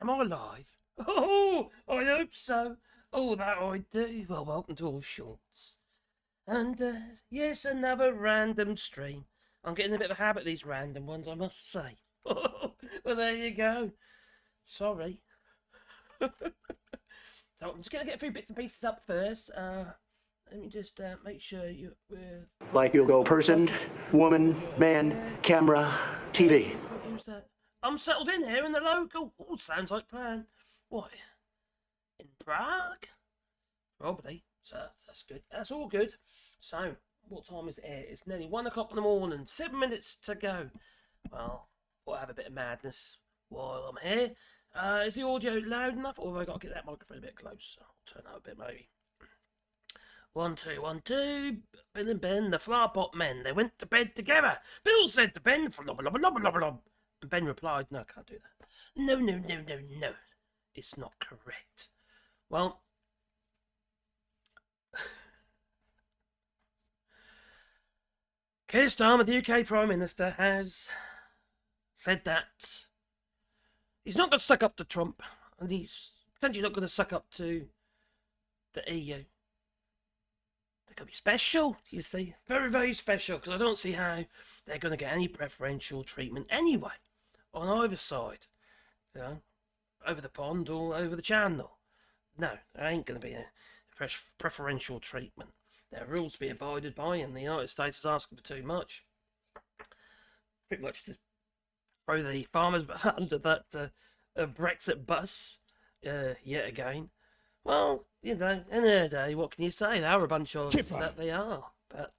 Am I alive? Oh, I hope so. Oh, that I do. Well, welcome to All Shorts. And, yes, another random stream. I'm getting a bit of a habit of these random ones, I must say. Well, there you go. Sorry. So I'm just going to get a few bits and pieces up first. Let me just make sure you... Like you'll go person, woman, man, camera, TV. Who's that? I'm settled in here in the local. Oh, sounds like plan. What? In Prague? Probably. So that's good. That's all good. So, what time is it here? It's nearly 1 o'clock in the morning. 7 minutes to go. Well, I'll have a bit of madness while I'm here. Is the audio loud enough, or have I got to get that microphone a bit closer? I'll turn out a bit, maybe. 1, 2, 1, 2. Bill and Ben, the flower-pot men. They went to bed together. Bill said to Ben, "Flobber, lobber, lobber, lobber, lob." And Ben replied, "No, I can't do that. No, no, no, no, no. It's not correct." Well, Keir Starmer, the UK Prime Minister, has said that he's not going to suck up to Trump, and he's potentially not going to suck up to the EU. They're going to be special, you see. Very, very special, because I don't see how they're going to get any preferential treatment anyway, on either side. You know, over the pond or over the channel. No, there ain't going to be a preferential treatment. There are rules to be abided by, and the United States is asking for too much. Pretty much to throw the farmers under that BREXIT bus yet again. Well, you know, in the day, what can you say? They are a bunch of that they are. But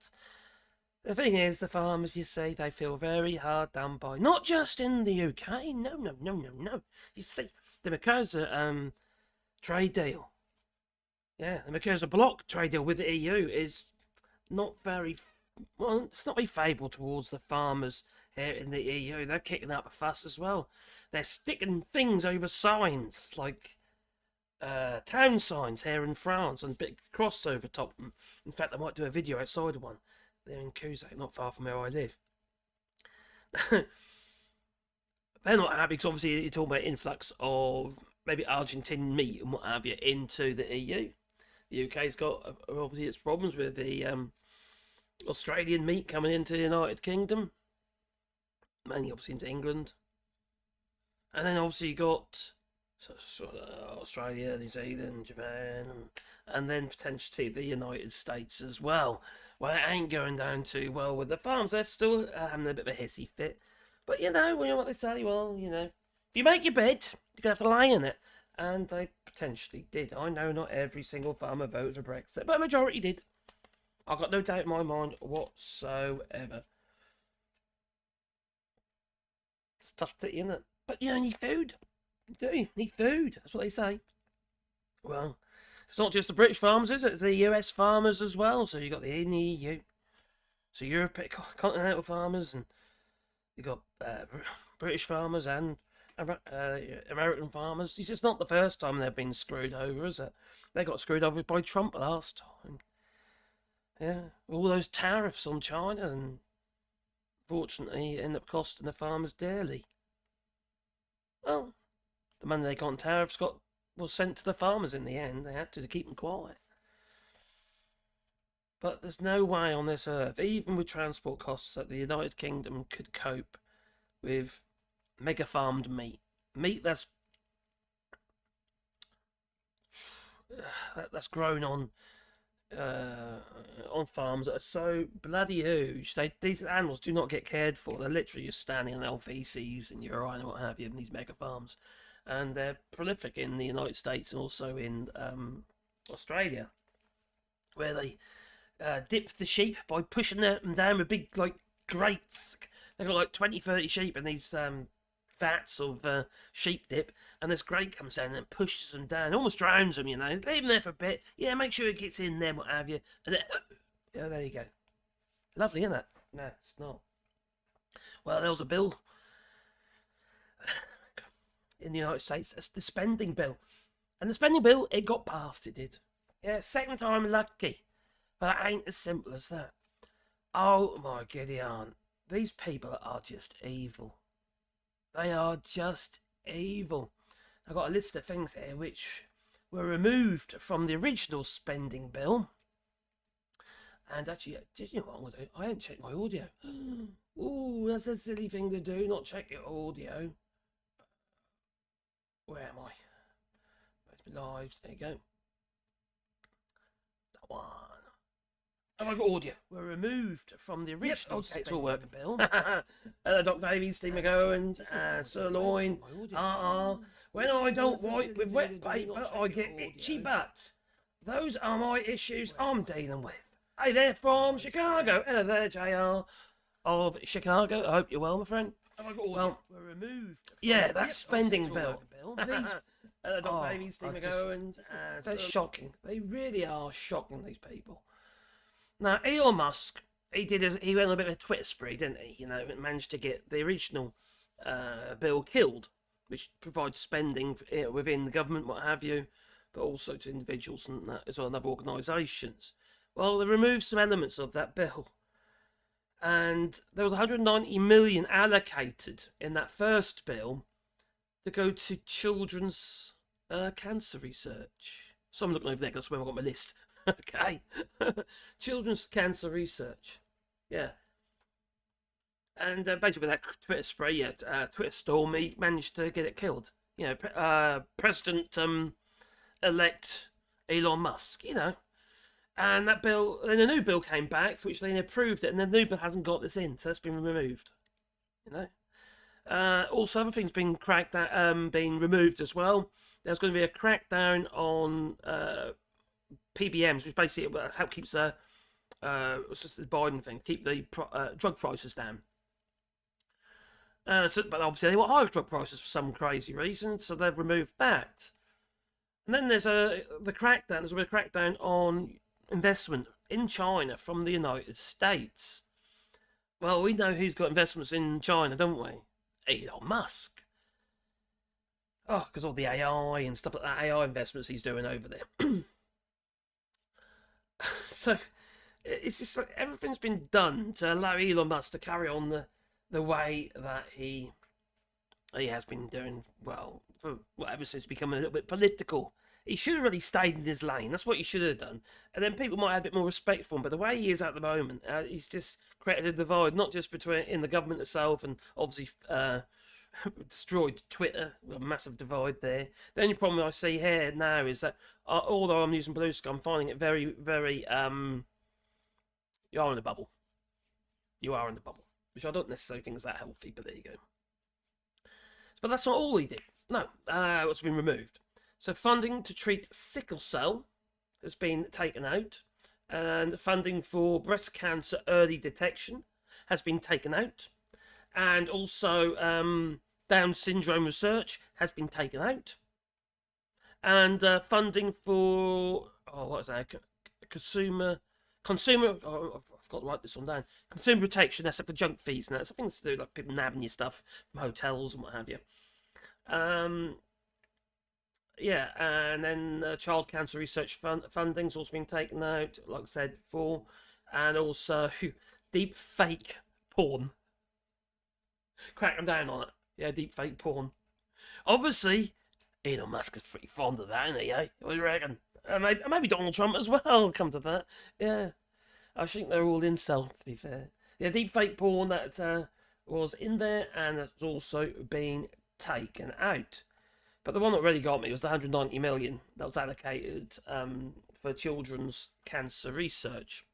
the thing is, the farmers, you see, they feel very hard done by. Not just in the UK. No, no, no, no, no. You see, the Mercosur trade deal. Yeah, the Mercosur bloc trade deal with the EU is not very, well, it's not very favourable towards the farmers here in the EU. They're kicking up a fuss as well. They're sticking things over signs, like town signs here in France, and a bit of cross over top of them. In fact, I might do a video outside of one. They're in Cusack, not far from where I live. They're not happy because obviously you're talking about influx of maybe Argentine meat and what have you into the EU. The UK's got obviously its problems with the Australian meat coming into the United Kingdom, mainly obviously into England, and then obviously you got Australia, New Zealand, Japan, and then potentially the United States as well. Well, it ain't going down too well with the farms. They're still having a bit of a hissy fit. But you know what they say. Well, you know, if you make your bed, you're gonna have to lie in it. And they potentially did. I know not every single farmer voted for Brexit, but a majority did. I've got no doubt in my mind whatsoever. It's tough to eat, isn't it? But you need food. You do. You need food. That's what they say. Well, it's not just the British farmers, is it? It's the US farmers as well. So you've got the EU. So European continental farmers, and you've got British farmers and American farmers. It's just not the first time they've been screwed over, is it? They got screwed over by Trump last time. Yeah, all those tariffs on China, and fortunately end up costing the farmers dearly. Well, the money they got on tariffs was sent to the farmers in the end. They had to keep them quiet. But there's no way on this earth, even with transport costs, that the United Kingdom could cope with mega farmed meat. Meat that's grown on farms that are so bloody huge. These animals do not get cared for. They're literally just standing on feces and urine and what have you in these mega farms. And they're prolific in the United States and also in Australia, where they dip the sheep by pushing them down with big grates. They've got 20, 30 sheep in these vats of sheep dip, and this grate comes down and pushes them down, almost drowns them, you know. Leave them there for a bit, yeah, make sure it gets in there, what have you, and then, yeah, there you go. Lovely, isn't it? No, it's not. Well, there was a bill in the United States, the spending bill, and the spending bill, it got passed, it did. Yeah, second time lucky, but it ain't as simple as that. Oh my giddy aunt, these people are just evil. They are just evil. I've got a list of things here which were removed from the original spending bill. And actually, did you know what I'm going to do? I haven't checked my audio. Ooh, that's a silly thing to do, not check your audio. Where am I? Where's my lives? There you go. That one. Oh, I've got audio. Were removed from the original spending bill. Dr. Davies, Steve McGowan, Sirloin. When I don't wipe with wet paper, I get itchy butt. Those are my issues I'm dealing with. Hey, they're from Chicago. Hello there, JR of Chicago. I hope you're well, my friend. Well, we're removed. Yeah, that spending bill. These, Dr. Davies, Steve McGowan. They're shocking. They really are shocking, these people. Now, Elon Musk, he went on a bit of a Twitter spree, didn't he? You know, managed to get the original bill killed, which provides spending within the government, what have you, but also to individuals and that, as well as other organisations. Well, they removed some elements of that bill, and there was 190 million allocated in that first bill to go to children's cancer research. So I'm looking over there because that's where I've got my list. Okay. Children's cancer research. Yeah. And basically with that Twitter spray, Twitter storm, he managed to get it killed. You know, President-elect Elon Musk, you know. And that bill, then a new bill came back, for which they approved it, and the new bill hasn't got this in, so it's been removed. You know. Also, other things being being removed as well. There's going to be a crackdown on PBMs, which basically how it keeps it's just the Biden thing, keep the drug prices down. But obviously they want higher drug prices for some crazy reason, so they've removed that. And then there's the crackdown. There's a crackdown on investment in China from the United States. Well, we know who's got investments in China, don't we? Elon Musk. Oh, because all the AI and stuff like that, AI investments he's doing over there. So it's just like everything's been done to allow Elon Musk to carry on the way that he has been doing, well, ever since becoming a little bit political. He should have really stayed in his lane. That's what he should have done. And then people might have a bit more respect for him. But the way he is at the moment, he's just created a divide, not just in the government itself, and obviously destroyed Twitter, a massive divide there. The only problem I see here now is that although I'm using Blue Sky, I'm finding it very, very, you are in a bubble. You are in the bubble, which I don't necessarily think is that healthy, but there you go. But that's not all he did. No, what's been removed. So funding to treat sickle cell has been taken out, and funding for breast cancer early detection has been taken out, and also Down syndrome research has been taken out, and funding for what is that? Consumer. Oh, I've got to write this one down. Consumer protection. That's for junk fees and that. So things to do like people nabbing your stuff from hotels and what have you. Yeah, and then child cancer research funding's also been taken out, like I said before, and also deep fake porn. Cracking down on it. Yeah, deep fake porn. Obviously, Elon Musk is pretty fond of that, isn't he? Eh? What do you reckon? Maybe Donald Trump as well. Come to that. Yeah, I think they're all incel, to be fair. Yeah, deep fake porn that was in there, and it's also been taken out. But the one that really got me was the 190 million that was allocated for children's cancer research.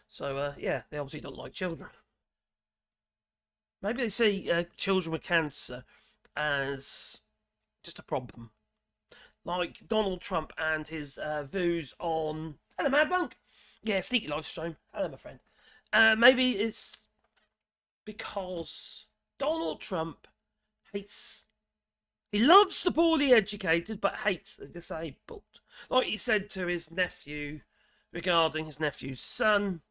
So, yeah, they obviously don't like children. Maybe they see children with cancer as just a problem. Like Donald Trump and his views on... Hello, Mad Monk! Yeah, sneaky live stream. Hello, my friend. Maybe it's because Donald Trump hates... He loves the poorly educated, but hates the disabled. Like he said to his nephew, regarding his nephew's son,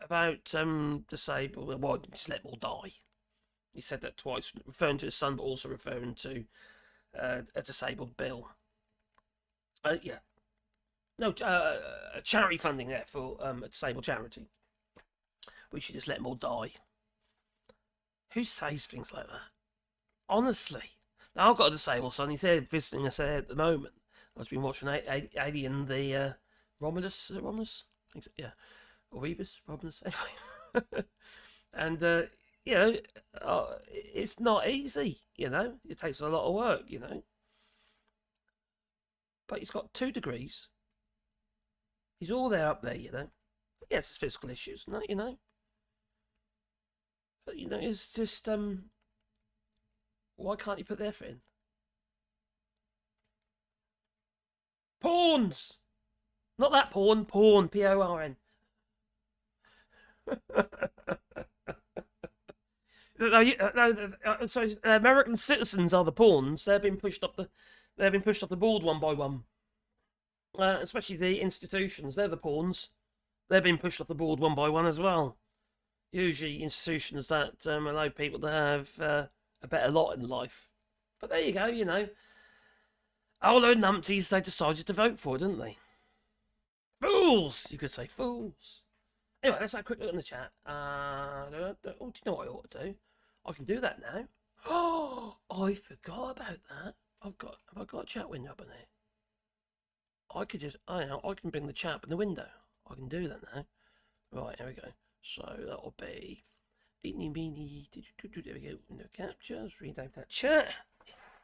about disabled, well, just let them all die. He said that twice, referring to his son, but also referring to a disabled bill. Yeah. No, charity funding there for a disabled charity. We should just let them all die. Who says things like that? Honestly. Now, I've got to say, well, son, he's there visiting us at the moment. I've been watching Alien, the Romulus. Is it Romulus? I think so, yeah. Or Rebus? Romulus? Anyway. And, you know, it's not easy, you know. It takes a lot of work, you know. But he's got 2 degrees. He's all there up there, you know. Yes, it's physical issues, you know. But, you know, it's just, why can't you put the effort in? Pawns! Not that porn, porn, P-O-R-N. No, sorry, American citizens are the pawns. They've been pushed off the board one by one. Especially the institutions, they're the pawns. They're being pushed off the board one by one as well. Usually institutions that allow people to have a better lot in life. But there you go, you know. All those numpties, they decided to vote for, didn't they? Fools! You could say fools. Anyway, let's have a quick look in the chat. Oh, do you know what I ought to do? I can do that now. Oh, I forgot about that. Have I got a chat window up in there? I can bring the chat up in the window. I can do that now. Right, here we go. So that'll be eeny meeny. There we go. Window capture. Let's read out that chat.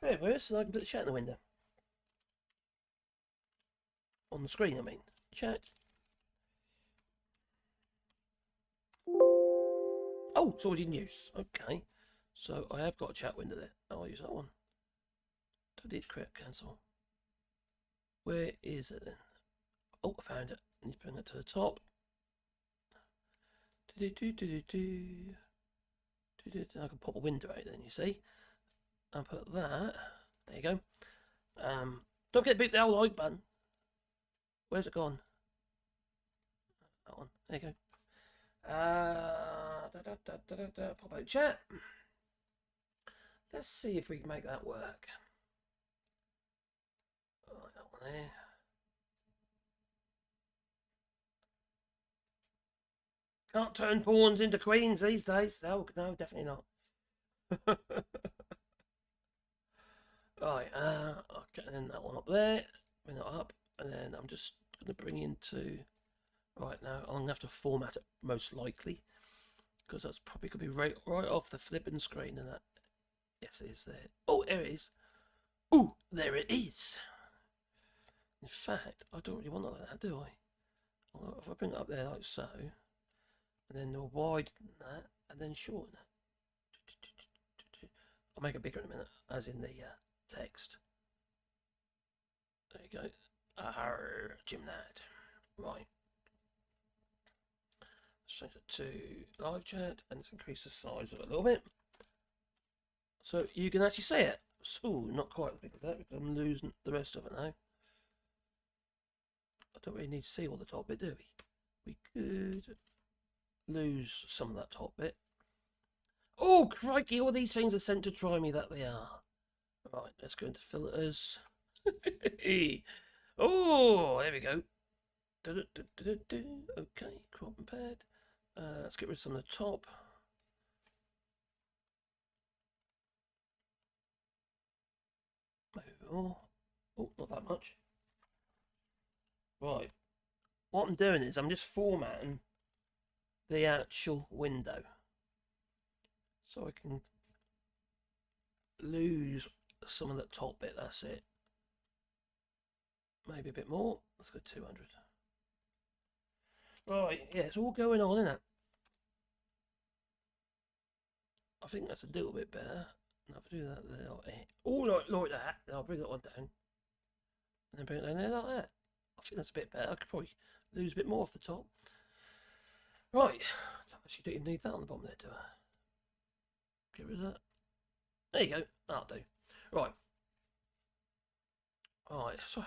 There it is. So I can put the chat in the window. On the screen, I mean. Chat. Oh, it's already in use. Okay. So I have got a chat window there. I'll use that one. Delete, create, cancel. Where is it then? Oh, I found it. I need to bring it to the top. I can pop a window out then, you see. And put that. There you go. Don't forget to beat the old like button. Where's it gone? That one. There you go. Pop out chat. Let's see if we can make that work. Right, that one there. Can't turn pawns into queens these days. No, definitely not. Right, okay, then that one up there. Bring it up, and then I'm just going to bring into. Right now, I'm going to have to format it most likely, because that's probably going to be right off the flipping screen, and that. Yes, it is there. Oh, there it is. Oh, there it is. In fact, I don't really want it like that, do I? Well, if I bring it up there like so, and then we'll widen that, and then shorten it. I'll make it bigger in a minute, as in the text. There you go. Gymnad. Right. Let's change it to live chat, and let's increase the size of it a little bit. So you can actually see it. So not quite as big as that, because I'm losing the rest of it now. I don't really need to see all the top bit, do we? We could lose some of that top bit. Oh, crikey, all these things are sent to try me, that they are. Right, let's go into filters. Oh, there we go. Okay, crop and pad. Let's get rid of some of the top. Maybe a bit more. Oh, not that much. Right. What I'm doing is I'm just formatting the actual window, so I can lose some of that top bit. That's it. Maybe a bit more. Let's go 200. Right, yeah, it's all going on, isn't it? I think that's a little bit better. And I'll do that there. Like that. Then I'll bring that one down. And then bring it down there like that. I think that's a bit better. I could probably lose a bit more off the top. Right. Actually, don't even need that on the bottom there, do I? Get rid of that. There you go. That'll do. Right. Alright, so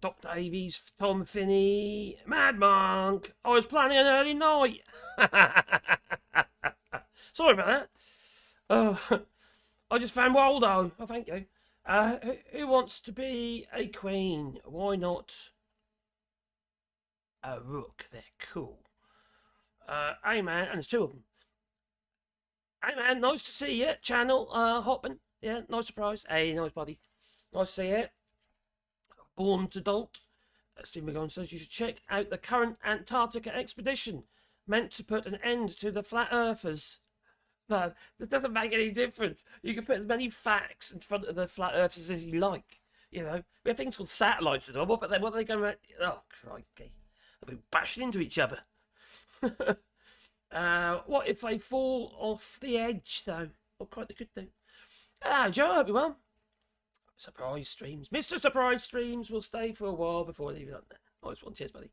Dr. Davies, Tom Finney, Mad Monk. I was planning an early night. Sorry about that. Oh, I just found Waldo. Oh, thank you. Who wants to be a queen? Why not a rook? They're cool. Hey man, and there's 2 of them. Hey man, nice to see you. Channel hopping. Yeah, nice surprise. Hey, nice buddy. Nice to see you. Born adult. Steve McGon says you should check out the current Antarctica expedition, meant to put an end to the flat earthers. No, that doesn't make any difference. You can put as many facts in front of the flat earthers as you like. You know, we have things called satellites as well. But then what are they going to? Oh, crikey. They'll be bashing into each other. What if they fall off the edge, though? Oh, quite they could do. Hello, Joe. Hope you're well. Surprise streams. Mr. Surprise streams will stay for a while before leaving up there. Nice one. Cheers, buddy.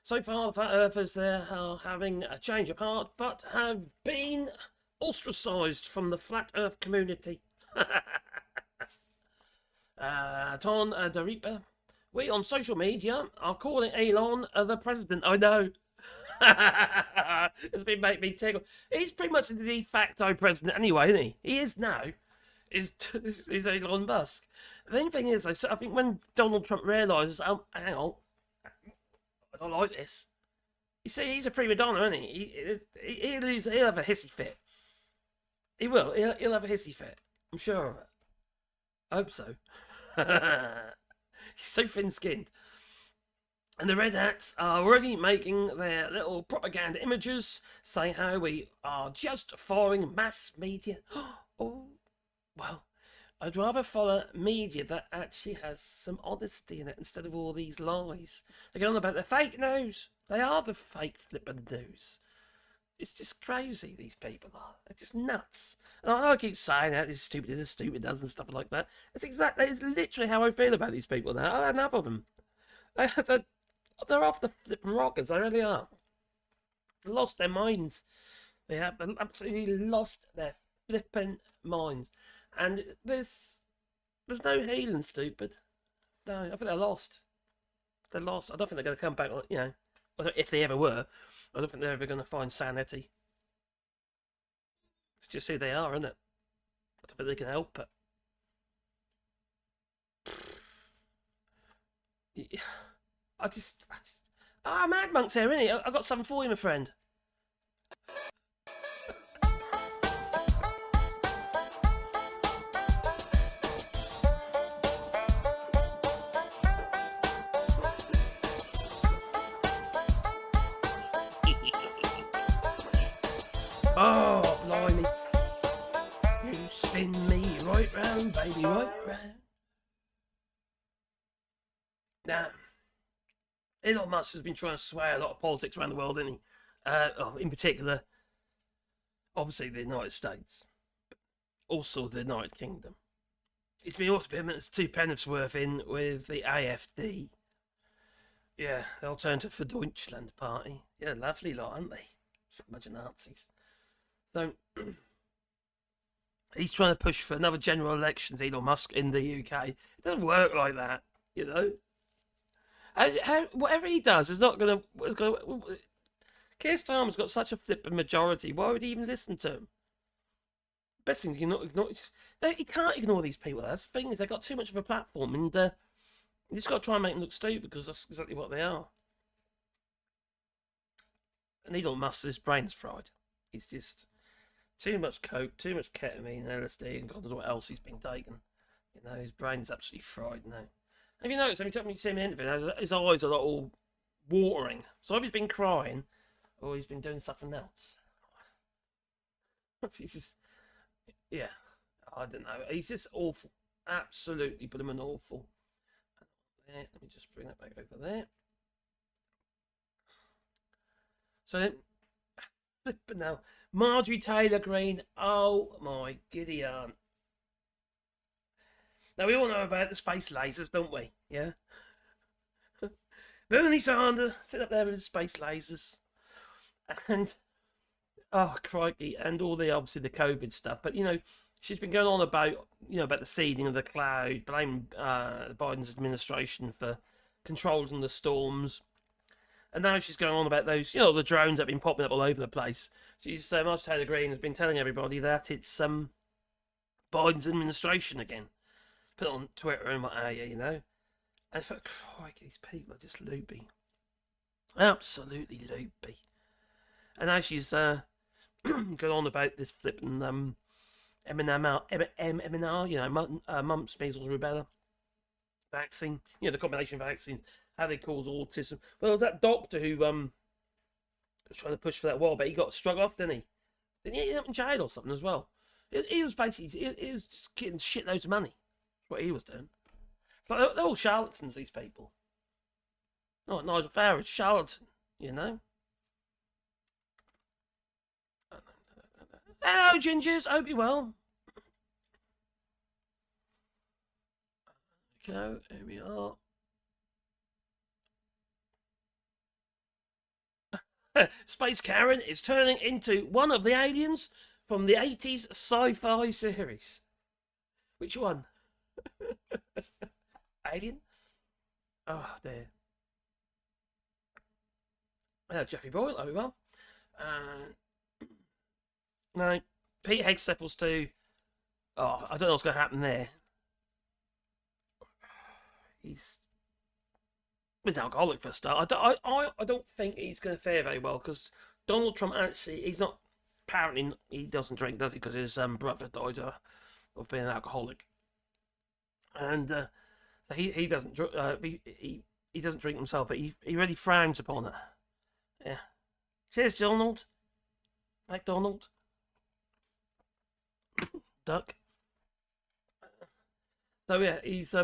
So far, the flat earthers there are having a change of heart, but have been ostracised from the flat earth community. Ton Daripa. We on social media are calling Elon the president. I know. It's been making me tickle. He's pretty much the de facto president anyway, isn't he? He is now. Is Elon Musk. The only thing is, I think when Donald Trump realises, oh, hang on, I don't like this. You see, he's a prima donna, isn't he? He'll have a hissy fit. He will. He'll have a hissy fit. I'm sure of it. I hope so. He's so thin-skinned. And the Red Hats are already making their little propaganda images, saying how we are just following mass media. Oh, well, I'd rather follow media that actually has some honesty in it instead of all these lies. They get on about the fake news. They are the fake flippin' news. It's just crazy, these people are. They're just nuts. And I know I keep saying that, this is stupid does and stuff like that. It's literally how I feel about these people now. I've had enough of them. They're off the flippin' rockers, they really are. Lost their minds. They have absolutely lost their flippin' minds. And there's no healing, stupid. No, I think they're lost. They're lost. I don't think they're going to come back, you know, if they ever were. I don't think they're ever going to find sanity. It's just who they are, isn't it? I don't think they can help it. I just... Mad Monk's here, isn't he? I got something for you, my friend. Oh, blimey. You spin me right round, baby, right round. Now, Elon Musk has been trying to sway a lot of politics around the world, isn't he? In particular, obviously the United States, but also the United Kingdom. He's been also putting his 2 pence worth in with the AfD. Yeah, the Alternative for Deutschland party. Yeah, lovely lot, aren't they? A bunch of Nazis. So, he's trying to push for another general elections, Elon Musk, in the UK. It doesn't work like that, you know? Whatever he does is not going to... Keir Starmer's got such a flipping majority. Why would he even listen to him? Best thing you cannot ignore... He can't ignore these people. That's the thing is they've got too much of a platform, and you just got to try and make them look stupid because that's exactly what they are. And Elon Musk's brain's fried. He's just... Too much coke, too much ketamine, LSD, and God knows what else he's been taking. You know, his brain's absolutely fried now. Have you noticed, every time you see him in interview, his eyes are all watering. So either he's been crying, or he's been doing something else. He's just, yeah, I don't know. He's just awful. Absolutely blooming awful. Let me just bring that back over there. So then, but now, Marjorie Taylor Greene. Oh my giddy aunt. Now we all know about the space lasers, don't we? Yeah. Bernie Sanders sit up there with his space lasers, and oh crikey, and all the obviously the COVID stuff. But you know, she's been going on about about the seeding of the cloud, blaming Biden's administration for controlling the storms. And now she's going on about those, the drones that have been popping up all over the place. She's, Marjorie Taylor Greene has been telling everybody that it's Biden's administration again. Put it on Twitter and what have you, And I thought, crikey, these people are just loopy. Absolutely loopy. And now she's going on about this flipping MMR, you know, mumps, measles, rubella vaccine, you know, the combination vaccine, how they cause autism. Well, there's that doctor who was trying to push for that a while, but he got struck off, didn't he? Didn't he end up in jail or something as well? He was basically, he was just getting shitloads of money. That's what he was doing. It's like they're all charlatans, these people. Not Nigel Farage, charlatan, you know? Hello, Gingers, hope you're well. Here we are. Space Karen is turning into one of the aliens from the 80s sci-fi series. Which one? Alien? Oh, dear. Hello, Jeffrey Boyle, hope you're well. No, Pete Hegsethels too. Oh, I don't know what's going to happen there. He's an alcoholic for a start. I don't think he's going to fare very well because Donald Trump actually, he's not, apparently he doesn't drink, does he? Because his brother died of being an alcoholic, and so he doesn't he doesn't drink himself, but he really frowns upon it. Yeah. Cheers, Donald. McDonald. Duck. So yeah, his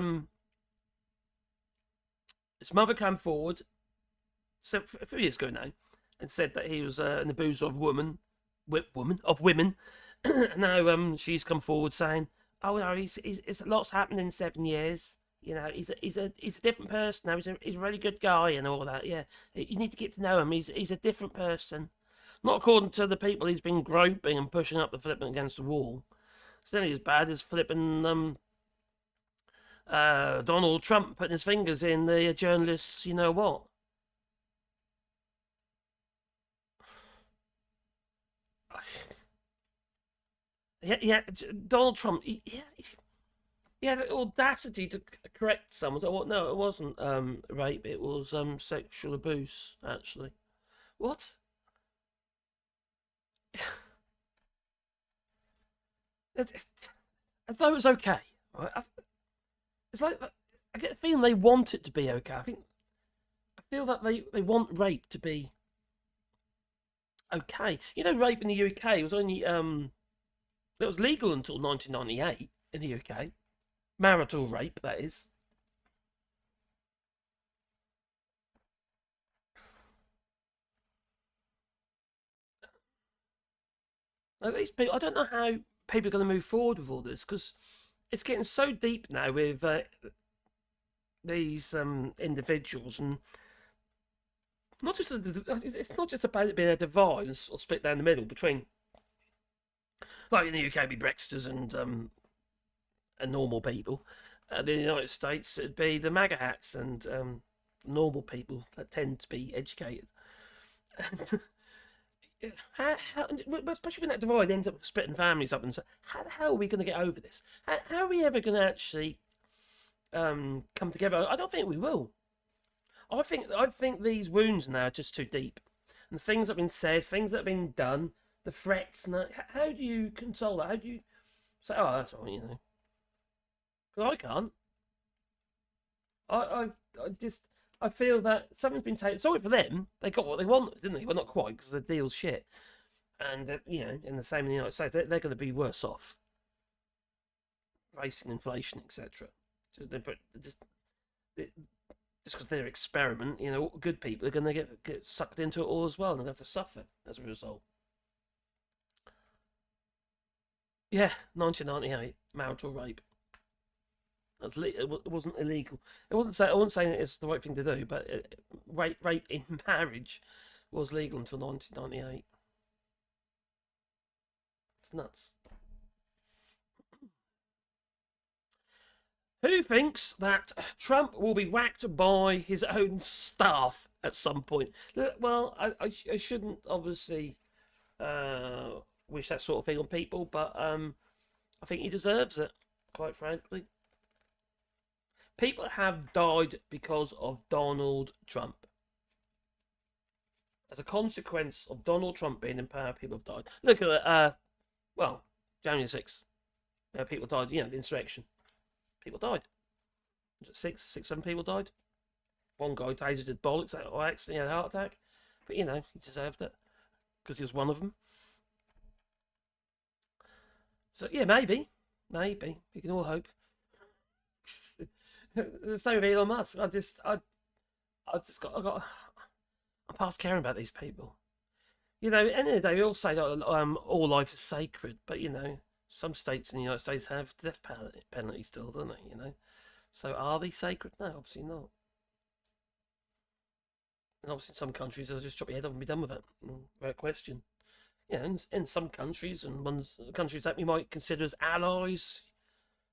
mother came forward a few years ago now and said that he was an abuser of women. And now she's come forward saying, "Oh no, he's lots happened in 7 years. You know, he's a different person now. He's a really good guy and all that. Yeah, you need to get to know him. He's a different person, not according to the people he's been groping and pushing up the flipping against the wall. It's nearly as bad as flipping Donald Trump putting his fingers in the journalists. You know what? Yeah, Donald Trump. He had the audacity to correct someone. So, well, no, it wasn't rape. It was sexual abuse. Actually, what? As though it's okay. Right? It's like I get the feeling they want it to be okay. I feel that they want rape to be okay. You know, rape in the UK was only it was legal until 1998 in the UK. Marital rape, that is. Now, these people, I don't know how people are going to move forward with all this because it's getting so deep now with these individuals, and not just it's not just about it being a divide or split down the middle between, like in the UK, it'd be Brexiters and normal people. In the United States, it'd be the MAGA hats and normal people that tend to be educated. How, especially when that divide ends up splitting families up, and so how the hell are we going to get over this? How are we ever going to actually come together? I don't think we will. I think these wounds now are just too deep, and the things that have been said, things that have been done, the threats. And how do you console that? How do you say, "Oh, that's all," you know? Because I can't. I feel that something's been taken. Sorry for them. They got what they wanted, didn't they? Well, not quite, because the deal's shit. And, you know, in the same in the United States, they're going to be worse off. Racing inflation, etc. Just because they're experiment, you know, good people are going to get sucked into it all as well, and they're going to have to suffer as a result. Yeah, 1998, marital rape. It wasn't illegal. I wasn't saying it's the right thing to do, but rape in marriage was legal until 1998. It's nuts. Who thinks that Trump will be whacked by his own staff at some point? Well, I shouldn't obviously wish that sort of thing on people, but I think he deserves it, quite frankly. People have died because of Donald Trump. as a consequence of Donald Trump being in power, people have died. Look at it. Well, January 6th, people died. You know, the insurrection. People died. Was it six, 7 people died? One guy tasered his bollocks out by accident, he had a heart attack. But, you know, he deserved it. Because he was one of them. So, yeah, maybe. Maybe. We can all hope. The same with Elon Musk. I'm past caring about these people. You know, at the end of the day, we all say that all life is sacred, but you know, some states in the United States have death penalty still, don't they? You know, so are they sacred? No, obviously not. And obviously, in some countries, they'll just chop your head off and be done with it, without question. Yeah, in some countries, and countries that we might consider as allies,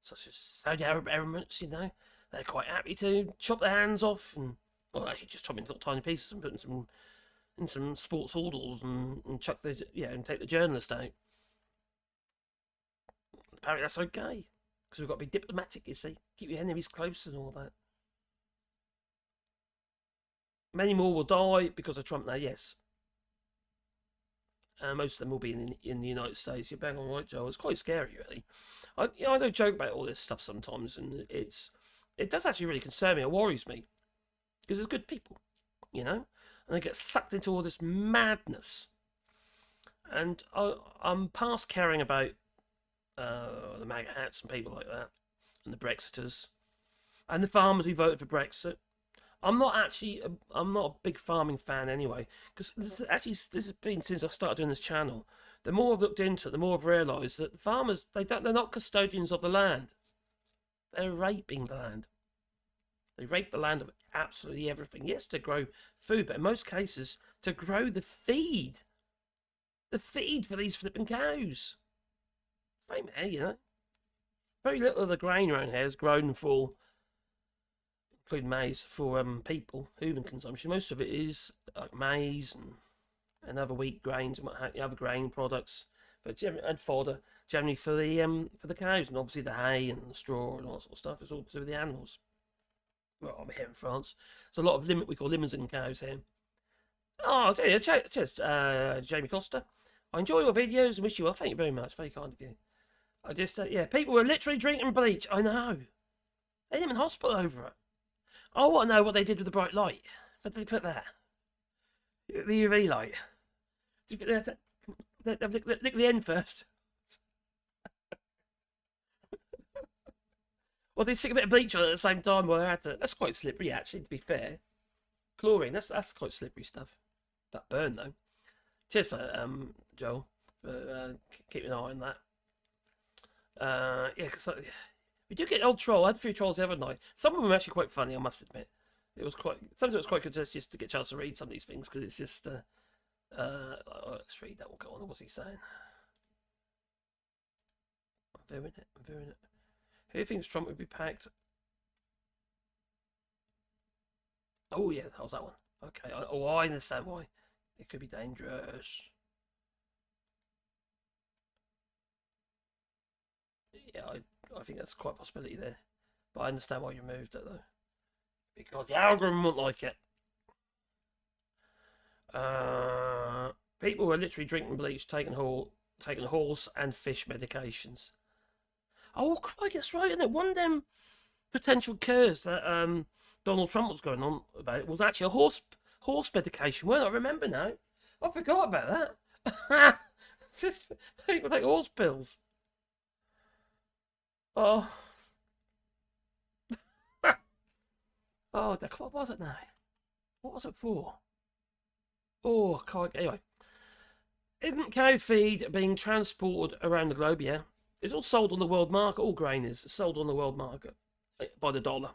such as Saudi Arab Emirates, you know, they're quite happy to chop their hands off and, well, actually just chop into little tiny pieces and put in some sports hoardles and chuck and take the journalist out. Apparently that's okay, because we've got to be diplomatic, you see. Keep your enemies close and all that. Many more will die because of Trump now, yes. Most of them will be in the United States. You're bang on right, Joe. It's quite scary, really. I don't joke about all this stuff sometimes, and it does actually really concern me. It worries me, because there's good people, you know, and they get sucked into all this madness. And I'm past caring about the MAGA hats and people like that, and the Brexiters, and the farmers who voted for Brexit. I'm not a big farming fan anyway, because this has been since I started doing this channel. The more I've looked into it, the more I've realised that the farmers, they're not custodians of the land. They're raping the land. They rape the land of absolutely everything. Yes, to grow food, but in most cases, to grow the feed. The feed for these flipping cows. Same here, you know. Very little of the grain around here is grown for, including maize, for people, human consumption. Most of it is like maize and other wheat grains and other grain products, and fodder, generally for the cows, and obviously the hay and the straw and all that sort of stuff. It's all to do with the animals. Well, I'm here in France. There's a lot of we call Limousin cows here. Oh, cheers, Jamie Costa. I enjoy your videos and wish you well. Thank you very much. Very kind of you. I just, people were literally drinking bleach. I know. They ended up in hospital over it. I want to know what they did with the bright light. Where did they put that? The UV light. Lick the end first. Well, they stick a bit of bleach on it at the same time. Well, that's quite slippery, actually, to be fair. Chlorine, that's quite slippery stuff. That burn, though. Cheers for Joel, for keeping an eye on that. Because we do get old troll. I had a few trolls the other night. Some of them were actually quite funny, I must admit. Sometimes it was quite good just to get a chance to read some of these things, because it's just, let's read that one. Go on, what's he saying? I'm viewing it. Who thinks Trump would be packed? Oh, yeah, how's that one? Okay, I understand why. It could be dangerous. Yeah, I think that's quite a possibility there. But I understand why you removed it, though. Because the algorithm won't like it. People were literally drinking bleach, taking horse and fish medications. Oh, crikey, that's right, isn't it? One of them potential cures that Donald Trump was going on about was actually a horse medication. Well, I remember now. I forgot about that. It's just people take horse pills. Oh. Oh, what was it now? What was it for? Oh, God. Anyway. Isn't cow feed being transported around the globe? Yeah. It's all sold on the world market. All grain is sold on the world market by the dollar.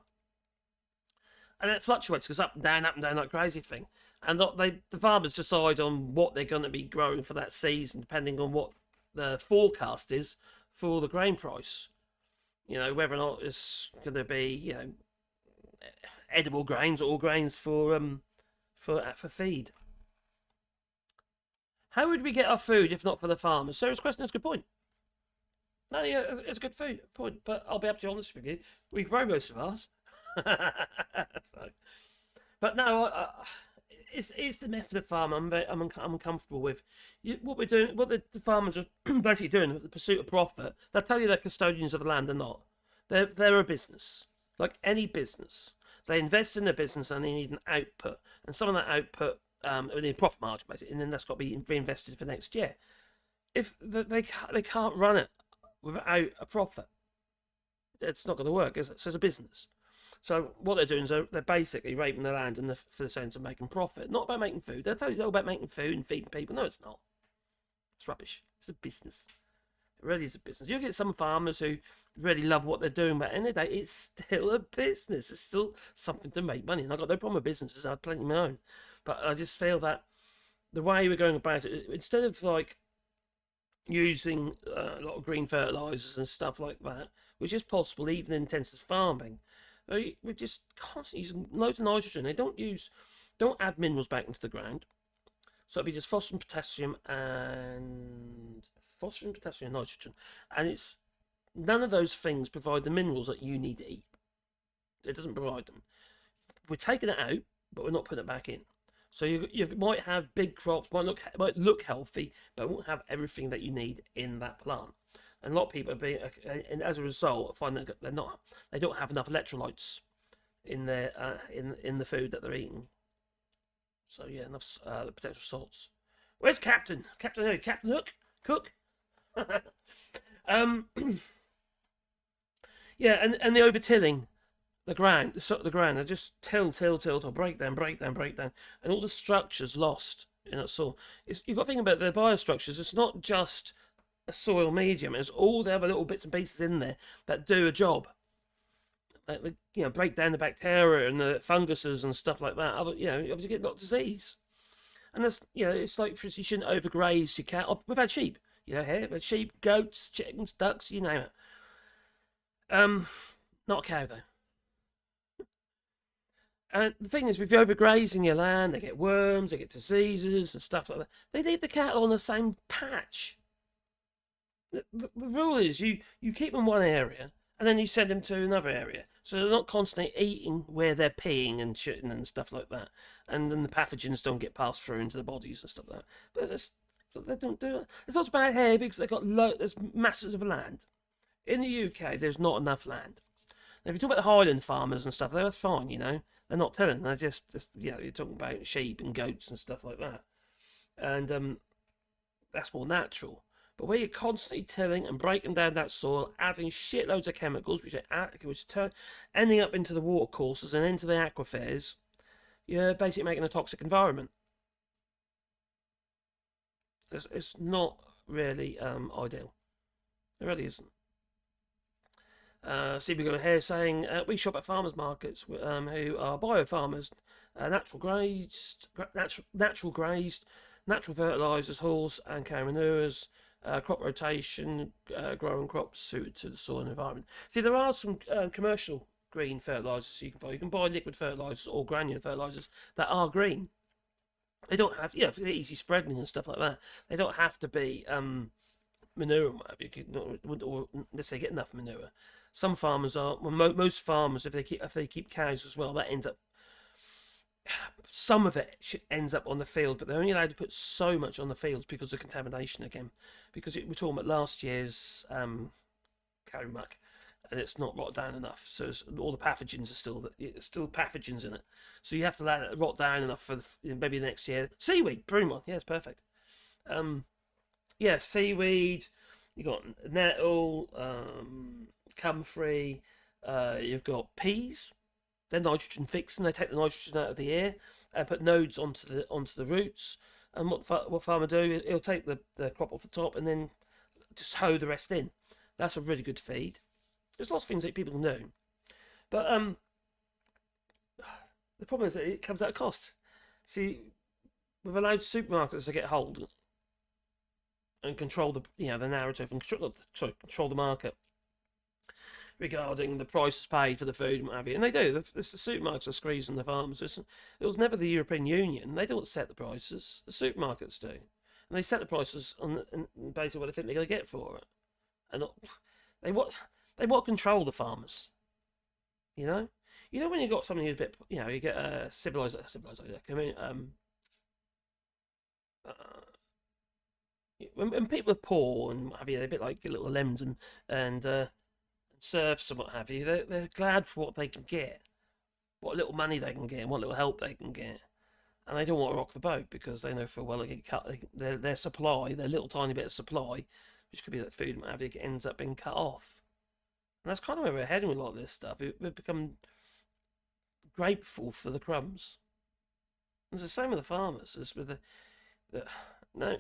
And it fluctuates, goes up and down, like crazy thing. And the farmers decide on what they're going to be growing for that season, depending on what the forecast is for the grain price. You know, whether or not it's going to be, you know, edible grains or grains for feed. How would we get our food if not for the farmers? Sarah's question is a good point. No, yeah, it's a good point, but I'll be absolutely honest with you. We grow most of ours. But no, it's the method of farm I'm uncomfortable with. What we're doing, what the farmers are basically doing, the pursuit of profit. They'll tell you they're custodians of the land, they're not. They're a business, like any business. They invest in a business and they need an output, and some of that output, they need profit margin basically, and then that's got to be reinvested for next year. If they can't run it without a profit, it's not going to work. So it's a business. So what they're doing is they're basically raping the land for the sense of making profit, not about making food. They'll tell you it's all about making food and feeding people. No, it's not. It's rubbish. It's a business. It really is a business. You get some farmers who really love what they're doing, but at the end of the day, it's still a business. It's still something to make money. And I've got no problem with businesses. I have plenty of my own. But I just feel that the way we're going about it, instead of like using a lot of green fertilizers and stuff like that, which is possible even in intensive farming, we're just constantly using loads of nitrogen. They don't add minerals back into the ground. So it'll be just phosphorus, potassium, and nitrogen. And it's none of those things provide the minerals that you need to eat. It doesn't provide them. We're taking it out, but we're not putting it back in. So you might have big crops, might look healthy, but won't have everything that you need in that plant. And a lot of people and as a result, find that they don't have enough electrolytes in their in the food that they're eating. So yeah, enough potential salts. Where's Captain? Captain who? Captain Hook? Cook? Yeah, and the overtilling the ground, the ground. They just till, break down, and all the structures lost in that soil. You've got to think about the biostructures. It's not just a soil medium. It's all the other little bits and pieces in there that do a job. Like, break down the bacteria and the funguses and stuff like that. Obviously you get a lot of disease. And that's, it's like, for instance, you shouldn't overgraze your cattle. We've had sheep, here. We've had sheep, goats, chickens, ducks, you name it. Not a cow, though. And the thing is, with overgrazing your land, they get worms, they get diseases and stuff like that. They leave the cattle on the same patch. The rule is you keep them in one area and then you send them to another area, so they're not constantly eating where they're peeing and shitting and stuff like that, and then the pathogens don't get passed through into the bodies and stuff like that. But they don't do it. It's not bad here because they've got there's masses of land. In the UK, there's not enough land. Now, if you talk about the Highland farmers and stuff, that's fine. They're not tilling. They're just you're talking about sheep and goats and stuff like that, and that's more natural. But where you're constantly tilling and breaking down that soil, adding shitloads of chemicals, which ending up into the water courses and into the aquifers, you're basically making a toxic environment. It's not really ideal. It really isn't. See, we got here saying we shop at farmers markets who are bio farmers, natural grazed, natural fertilizers, horse and cow manures. Crop rotation, growing crops suited to the soil and environment. See, there are some commercial green fertilizers you can buy. You can buy liquid fertilizers or granular fertilizers that are green. They don't have, for easy spreading and stuff like that. They don't have to be manure and whatever. You wouldn't necessarily get enough manure. Some farmers are. Well, most farmers, if they keep cows as well, that ends up. Some of it ends up on the field, but they're only allowed to put so much on the fields because of contamination again. Because we're talking about last year's cow muck, and it's not rotted down enough. So all the pathogens are still pathogens in it. So you have to let it rot down enough for maybe the next year. Seaweed, prune one, yeah, it's perfect. Seaweed. You got nettle, comfrey. You've got peas. They're nitrogen fixing. They take the nitrogen out of the air and put nodes onto the roots. And what farmer do? He'll take the crop off the top and then just hoe the rest in. That's a really good feed. There's lots of things that people can do, but the problem is that it comes at a cost. See, we've allowed supermarkets to get hold and control the narrative and control the market regarding the prices paid for the food and what have you. And they do. The supermarkets are squeezing the farmers. It was never the European Union. They don't set the prices. The supermarkets do. And they set the prices on basically what they think they're going to get for it. And they want to control the farmers. When you got something who's a bit, you get a civilized when people are poor and what have you, they're a bit like little lemons and serfs and what have you. They're glad for what they can get, what little money they can get, and what little help they can get, and they don't want to rock the boat because they know full well they get cut. Their supply, their little tiny bit of supply, which could be that food and what have you, ends up being cut off. And that's kind of where we're heading with a lot of this stuff. We've become grateful for the crumbs. It's the same with the farmers as with the no,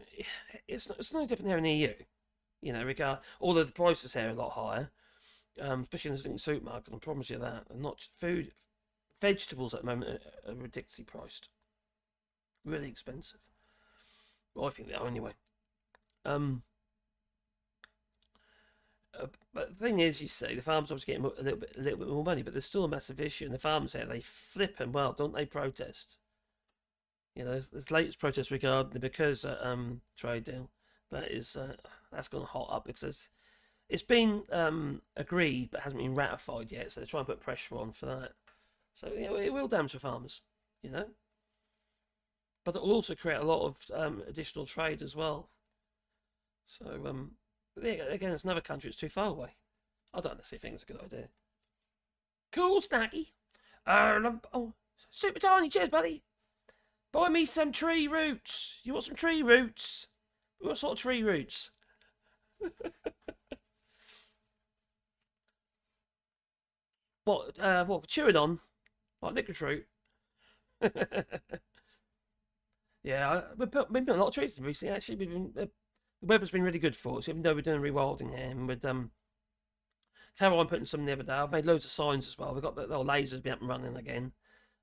it's no different here in the EU. You know, although the prices here are a lot higher, especially in the supermarkets. I promise you that. And not just food, vegetables at the moment are ridiculously priced, really expensive. Well, I think they are anyway. But the thing is, you see, the farmers obviously getting a little bit more money, but there's still a massive issue. And the farmers here, they flip and well, don't they protest? You know, there's latest protests regarding the because trade deal that's gone hot up because it's been agreed but hasn't been ratified yet. So they're trying to put pressure on for that. So you know, it will damage the farmers, you know. But it will also create a lot of additional trade as well. So again, it's another country that's too far away. I don't necessarily think it's a good idea. Cool, Snacky. Super Tiny, cheers, buddy. Buy me some tree roots. You want some tree roots? What sort of tree roots? What for chewing on? Like licorice root? Yeah, we've been a lot of trees recently. Actually, the weather's been really good for us. Even though we're doing rewilding here, and with Caroline putting some the other day. I've made loads of signs as well. We've got the little lasers be up and running again.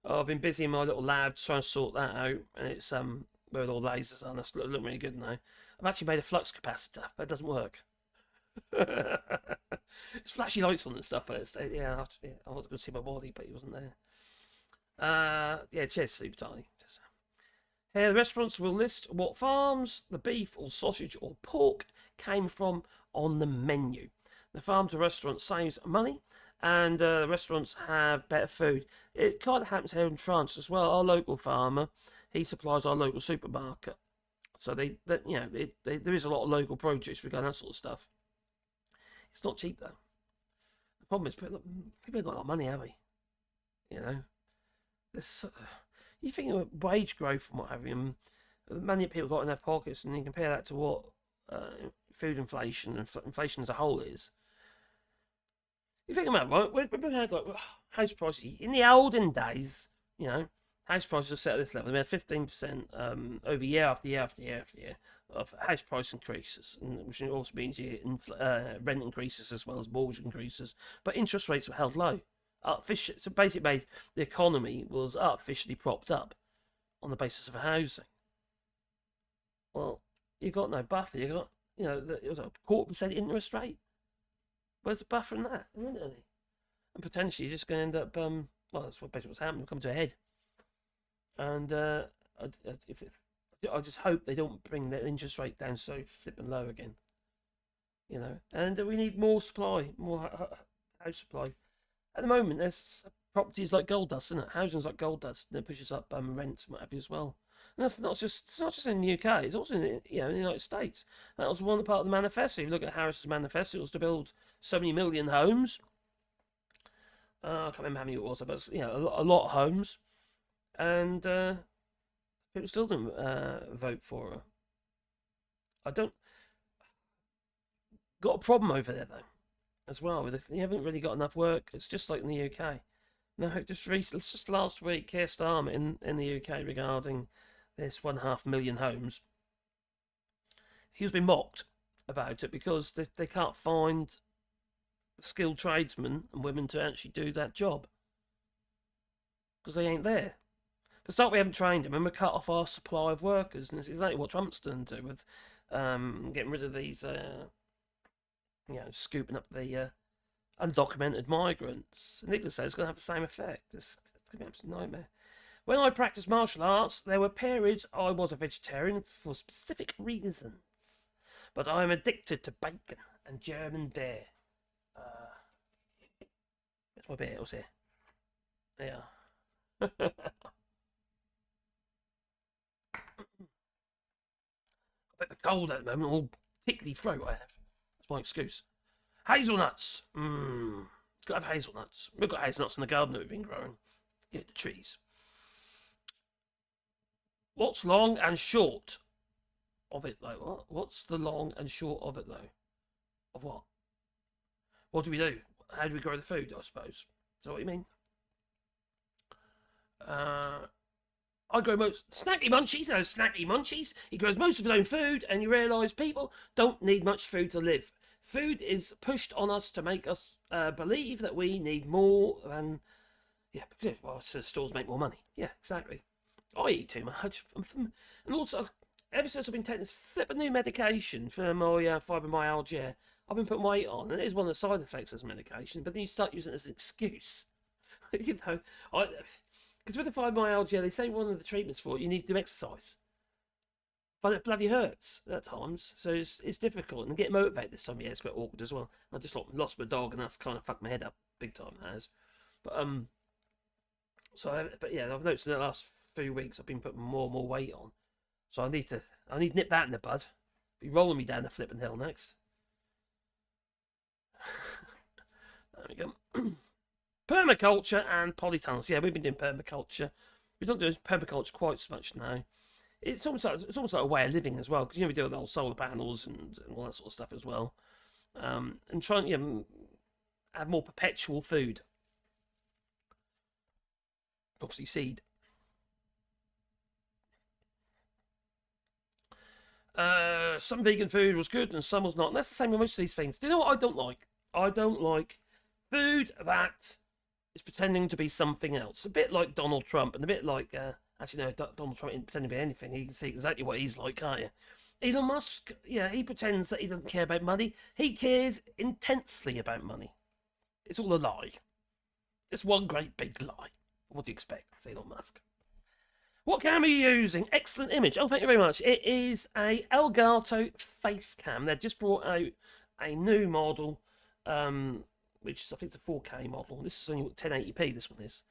I've been busy in my little lab trying to sort that out, and it's where all the lasers are. That's looking really good now. I've actually made a flux capacitor, but it doesn't work. It's flashy lights on and stuff, but it's yeah. I was going to see my body, but he wasn't there. Yeah, cheers, Super Tiny. Here, the restaurants will list what farms the beef or sausage or pork came from on the menu. The farm to restaurant saves money, and restaurants have better food. It kind of happens here in France as well. Our local farmer, he supplies our local supermarket, so there is a lot of local produce regarding that sort of stuff. It's not cheap though. The problem is people have got a lot of money, have they? You know, you think of wage growth and what have you, and the money people got in their pockets, and you compare that to what food inflation and inflation as a whole is. You think about it, right? We had like house prices in the olden days. You know, house prices are set at this level. They had 15% over year after year after year after year of house price increases, which also means rent increases as well as mortgage increases. But interest rates were held low. So basically, the economy was artificially propped up on the basis of housing. Well, you got no buffer. You got, it was a 0.25% interest rate. Where's the buffer in that? There isn't any. And potentially, you're just going to end up, well, that's basically what's happening. It'll come to a head. And I just hope they don't bring the interest rate down so flipping low again. And we need more supply, more house supply. At the moment, there's properties like gold dust, isn't it? Housing's like gold dust, and it pushes up rents and what have you as well. And it's not just in the UK; it's also in the United States. That was one part of the manifesto. If you look at Harris's manifesto, it was to build so many million homes. I can't remember how many it was, but a lot of homes, and people still didn't vote for her. I don't got a problem over there though. As well, you haven't really got enough work. It's just like in the UK. No, just last week, Keir Starmer in the UK regarding this 1.5 million homes. He was being mocked about it because they can't find skilled tradesmen and women to actually do that job because they ain't there. For start, we haven't trained them, and we cut off our supply of workers, and it's exactly what Trump's done to with getting rid of these. Scooping up the undocumented migrants. Nicholas says it's going to have the same effect. It's going to be an absolute nightmare. When I practiced martial arts, there were periods I was a vegetarian for specific reasons. But I am addicted to bacon and German beer. Where's my beers here? Yeah. bit of a cold at the moment, all tickly throat I have. That's my excuse. Hazelnuts. Got to have hazelnuts. We've got hazelnuts in the garden that we've been growing. Yeah, the trees. What's long and short of it, though? What? What's the long and short of it, though? Of what? What do we do? How do we grow the food, I suppose? Is that what you mean? I grow most snacky munchies. Those snacky munchies. He grows most of his own food, and you realise people don't need much food to live. Food is pushed on us to make us believe that we need more than. Yeah, because well, so stores make more money. Yeah, exactly. I eat too much, and also ever since I've been taking this flipping new medication for my fibromyalgia, I've been putting weight on, and it is one of the side effects of this medication. But then you start using it as an excuse, you know. Because with the fibromyalgia, they say one of the treatments for it, you need to do exercise. But it bloody hurts at times, so it's difficult. And getting motivated this time of year is quite awkward as well. I just lost my dog, and that's kind of fucked my head up big time, that has. But but yeah, I've noticed in the last few weeks I've been putting more and more weight on, so I need to nip that in the bud. Be rolling me down the flipping hill next. There we go. Permaculture and polytunnels. Yeah, we've been doing permaculture. We don't do permaculture quite so much now. It's almost like a way of living as well, because we do the whole solar panels and all that sort of stuff as well, and trying to have more perpetual food. Obviously, seed. Some vegan food was good and some was not. And that's the same with most of these things. Do you know what I don't like? I don't like food that is pretending to be something else. A bit like Donald Trump, and a bit like actually no, Donald Trump isn't pretending to be anything. You can see exactly what he's like, can't you? Elon Musk, yeah, he pretends that he doesn't care about money. He cares intensely about money. It's all a lie. It's one great big lie. What do you expect? It's Elon Musk. What cam are you using? Excellent image. Oh, thank you very much. It is a Elgato face cam. They've just brought out a new model, which is, I think, it's a 4K model. This is only 1080p, this one is.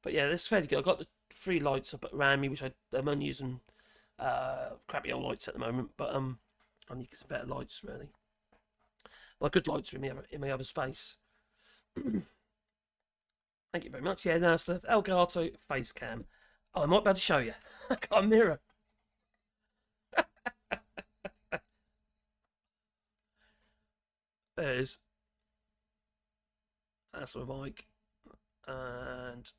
But yeah, this is fairly good. I've got the 3 lights up around me, which I'm only using crappy old lights at the moment. But I need to get some better lights, really. Well, good lights are in my other space. Thank you very much. Yeah, that's the Elgato face cam. Oh, I might be able to show you. I got a mirror. That's my mic. And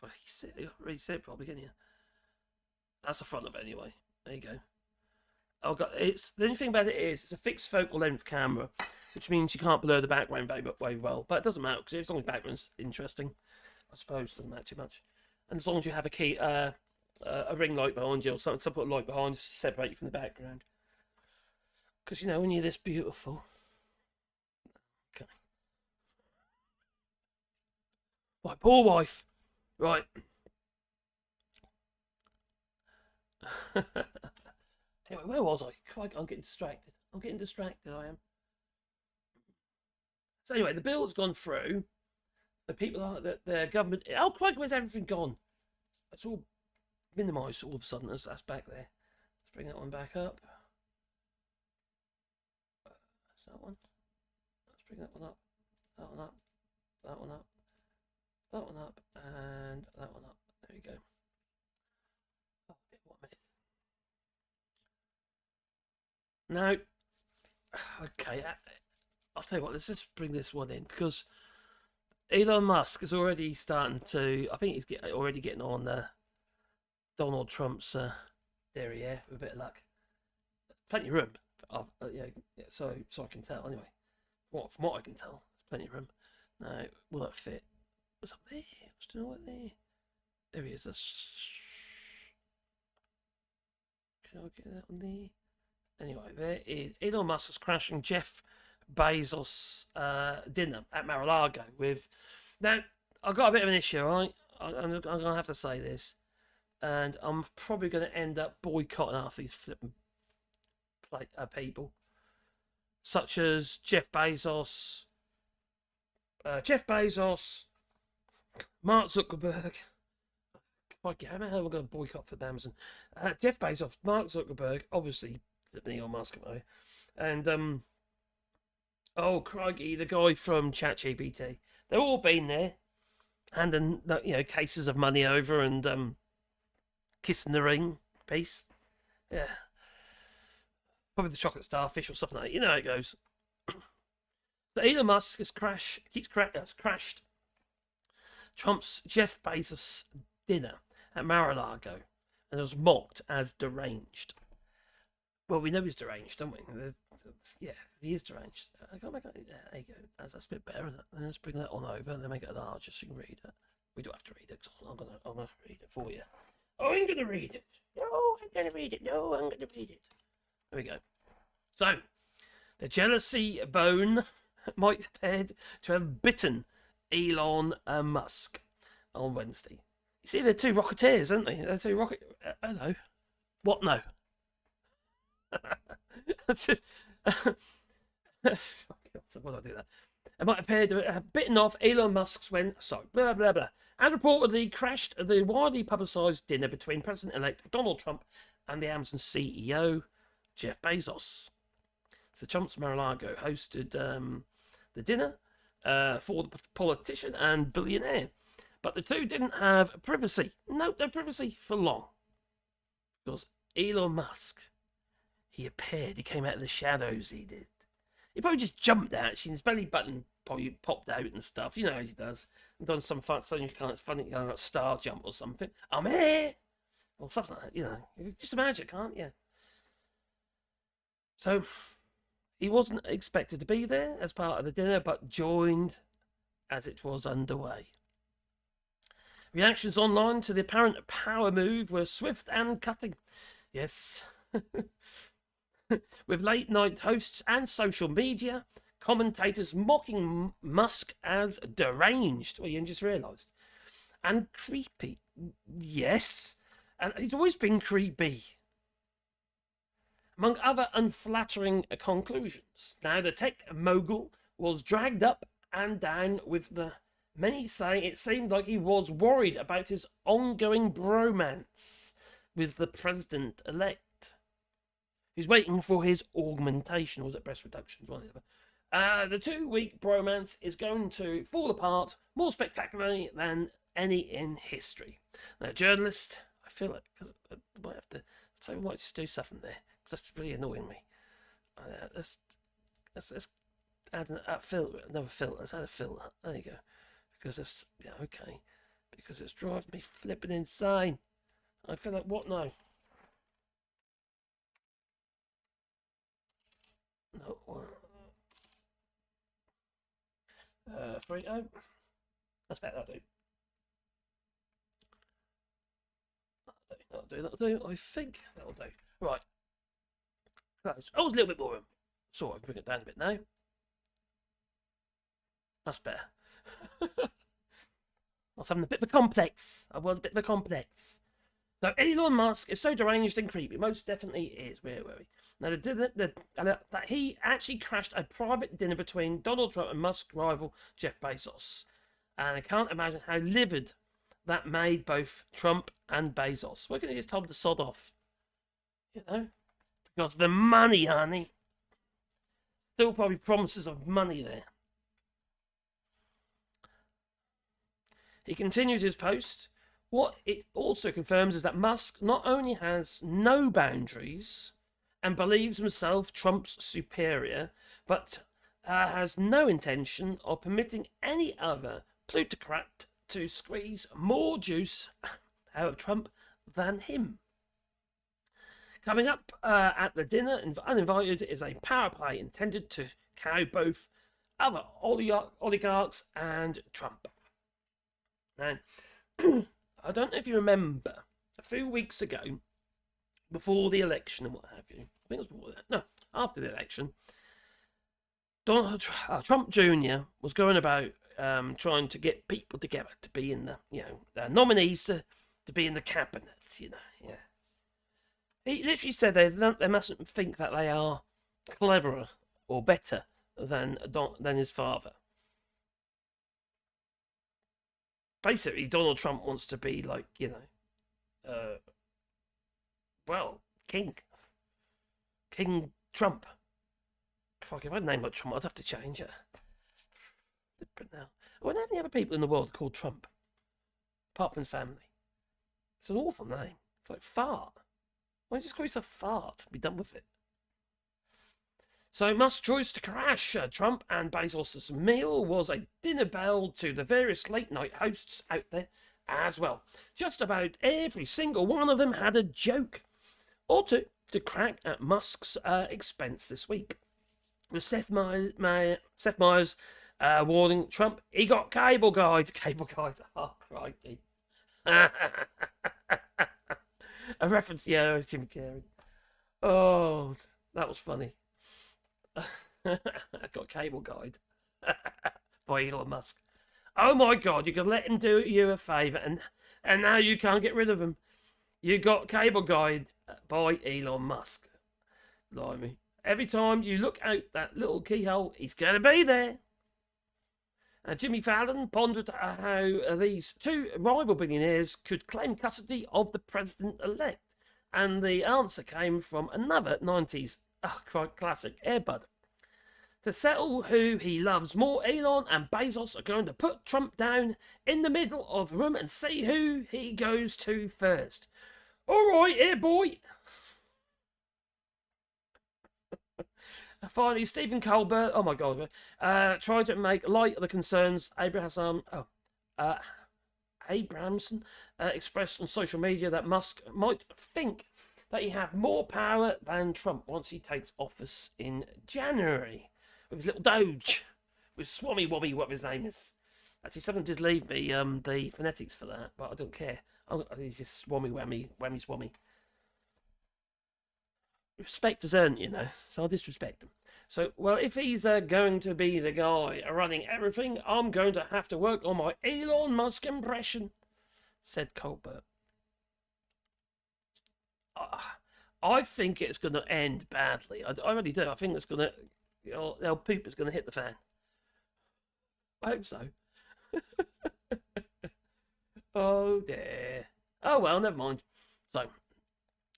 God, you really see it probably, can you? That's the front of it anyway. There you go. The only thing about it is it's a fixed focal length camera, which means you can't blur the background very well. But it doesn't matter, because as long as the background's interesting, I suppose it doesn't matter too much. And as long as you have a ring light behind you or some sort of light behind you to separate you from the background. Because, when you're this beautiful. Okay. My poor wife. Right. Anyway, where was I? I'm getting distracted. I am. So anyway, the bill's gone through. The people the government. Oh, crikey, where's everything gone? It's all minimised all of a sudden. That's back there. Let's bring that one back up. That's that one. Let's bring that one up. That one up. That one up. That one up. And that one up. There we go. Oh, what a minute. Now, okay. I'll tell you what. Let's just bring this one in, because Elon Musk is already starting to. I think he's already getting on Donald Trump's derriere with a bit of luck. Plenty of room. Yeah, so I can tell. Anyway, from what I can tell, there's plenty of room. Now, will that fit? What's up there? What's doing over there? There he is. Can I get that on there? Anyway, there is Elon Musk is crashing Jeff Bezos dinner at Mar-a-Lago with. Now, I've got a bit of an issue, right? I'm going to have to say this, and I'm probably going to end up boycotting half these flipping people, such as Jeff Bezos, Mark Zuckerberg. Fuck yeah, how the hell am I going to boycott for Amazon? Jeff Bezos, Mark Zuckerberg, obviously Elon Musk, and oh crikey, the guy from ChatGPT. They've all been there, handing cases of money over and kissing the ring piece. Yeah, probably the chocolate starfish or something like that. You know how it goes. So Elon Musk has crashed Trump's Jeff Bezos dinner at Mar-a-Lago and was mocked as deranged. Well, we know he's deranged, don't we? Yeah, he is deranged. I can't make that. There you go. That's a bit better. Let's bring that on over and then make it larger so you can read it. We don't have to read it. I'm gonna read it for you. Oh, I'm gonna read it. No, I'm gonna read it. No, I'm gonna read it. There we go. So, the jealousy bone might appear to have bitten Elon Musk on Wednesday. You see, they're two rocketeers, aren't they? They're two rocket. Hello. What? No. That's just. What do I do that? It might appear to have bitten off Elon Musk's blah blah blah, and reportedly crashed the widely publicised dinner between President-elect Donald Trump and the Amazon CEO Jeff Bezos. So Trump's Mar-a-Lago hosted the dinner for the politician and billionaire, but the two didn't have privacy. No privacy for long, because Elon Musk. He appeared. He came out of the shadows. He did. He probably just jumped out. His belly button probably popped out and stuff. You know how he does. And done some funny kind of star jump or something. I'm here, or something like that. You know, just imagine, can't you? So he wasn't expected to be there as part of the dinner, but joined as it was underway. Reactions online to the apparent power move were swift and cutting. Yes. With late night hosts and social media commentators mocking Musk as deranged. Well, you just realised. And creepy. Yes. And he's always been creepy. Among other unflattering conclusions. Now, the tech mogul was dragged up and down with the many saying it seemed like he was worried about his ongoing bromance with the president-elect. He's waiting for his augmentation, or was it breast reduction? One or the other. The 2-week bromance is going to fall apart more spectacularly than any in history. Now, journalist, I feel like I might have to. I might just do something there because that's really annoying me. Let's add another filter. Let's add a filter. There you go. Because it's okay. Because it's driving me flipping insane. I feel like what now? No. 3-0. That's better. That'll do. I think that'll do. Right. Close. Oh, it's a little bit more. Sort of bring it down a bit now. That's better. I was having a bit of a complex. So Elon Musk is so deranged and creepy. Most definitely is. Where were we? Now, that he actually crashed a private dinner between Donald Trump and Musk rival Jeff Bezos. And I can't imagine how livid that made both Trump and Bezos. Why couldn't he just tell him to sod off? You know? Because of the money, honey. Still probably promises of money there. He continued his post. What it also confirms is that Musk not only has no boundaries and believes himself Trump's superior, but has no intention of permitting any other plutocrat to squeeze more juice out of Trump than him. Coming up at the dinner, uninvited, is a power play intended to cow both other oligarchs and Trump. Now, I don't know if you remember, a few weeks ago, before the election and what have you, I think it was before that, no, after the election, Trump Jr. was going about trying to get people together to be in the nominees to be in the cabinet, yeah. He literally said they mustn't think that they are cleverer or better than his father. Basically, Donald Trump wants to be like, well, King Trump. Fuck, if I name it Trump, I'd have to change it. But now, are there any other people in the world called Trump? Apart from his family. It's an awful name. It's like fart. Why don't you just call yourself fart? Be done with it. So Musk's choice to crash Trump and Bezos' meal was a dinner bell to the various late night hosts out there as well. Just about every single one of them had a joke or two to crack at Musk's expense this week. With Seth Meyers warning Trump, he got cable guide. Cable guide. Oh, crikey. A reference, yeah, it was Jim Carrey. Oh, that was funny. I got cable guide by Elon Musk. Oh my God, you could let him do you a favour, and now you can't get rid of him. You got cable guide by Elon Musk. Blimey. Every time you look out that little keyhole, he's going to be there. Jimmy Fallon pondered how these two rival billionaires could claim custody of the president-elect. And the answer came from another 90s classic, Air Bud. To settle who he loves more, Elon and Bezos are going to put Trump down in the middle of the room and see who he goes to first. All right, here, boy. Finally, Stephen Colbert, oh my God, tried to make light of the concerns Abrahamson expressed on social media that Musk might think that he have more power than Trump once he takes office in January. With his little Doge, with Swammy Wobby, what his name is. Actually, someone did leave me the phonetics for that, but I don't care. He's just Swammy Whammy, Whammy Swammy. Respect is earned, you know, so I'll disrespect him. So, well, if he's going to be the guy running everything, I'm going to have to work on my Elon Musk impression, said Colbert. I think it's going to end badly. I really do. I think it's going to, the poop is going to hit the fan. I hope so. Oh, dear. Oh, well, never mind. So,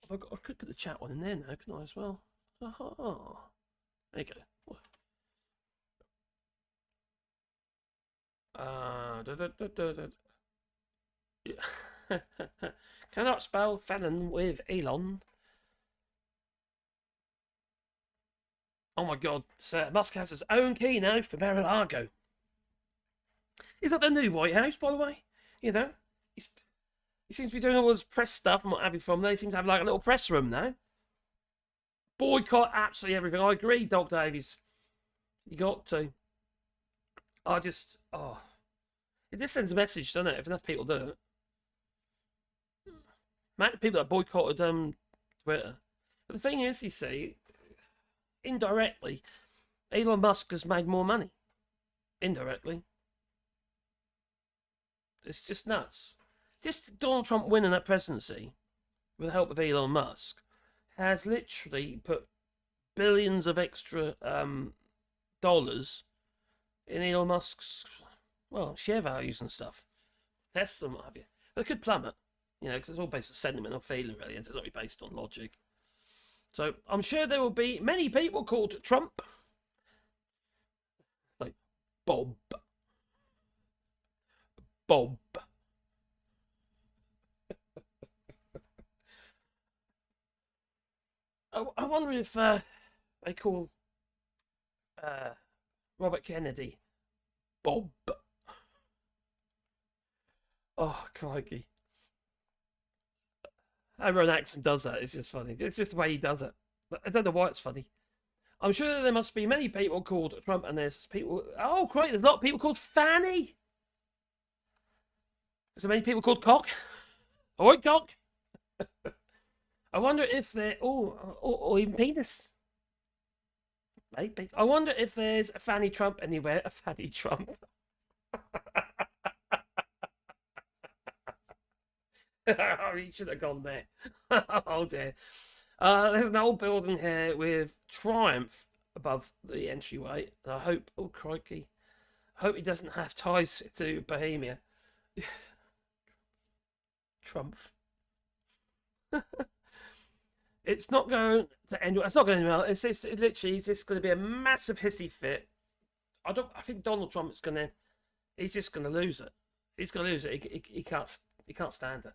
I could put the chat one in there now, couldn't I, as well? Oh, there you go. Cannot spell felon with Elon. Oh my God, Sir Musk has his own key now for Mar-a-Lago. Is that the new White House, by the way? You know, he seems to be doing all his press stuff and what have you from there. He seems to have like a little press room now. Boycott absolutely everything. I agree, Dog Davies. You got to. It just sends a message, doesn't it? If enough people do it. Amount of people that boycotted Twitter. But the thing is, you see, indirectly, Elon Musk has made more money. Indirectly. It's just nuts. Just Donald Trump winning that presidency with the help of Elon Musk has literally put billions of extra dollars in Elon Musk's, well, share values and stuff. Tesla and what have you. But it could plummet, you know, because it's all based on sentiment or feeling, really, and it's not really based on logic. So I'm sure there will be many people called Trump. Like Bob. I wonder if they call Robert Kennedy Bob. Oh, crikey. How Ron Atkinson does that. It's just funny. It's just the way he does it. I don't know why it's funny. I'm sure there must be many people called Trump, and there's people... Oh, great. There's a lot of people called Fanny. There's so many people called Cock. Oi, Cock. I wonder if they're... or even Penis. Maybe. I wonder if there's a Fanny Trump anywhere. A Fanny Trump. You should have gone there. Oh dear. There's an old building here with Triumph above the entryway. And I hope, oh crikey, I hope he doesn't have ties to Bohemia. Trump. It's not going to end. It's not going to end. It's literally just going to be a massive hissy fit. I think Donald Trump is going to. He's just going to lose it. He's going to lose it. He can't. He can't stand it.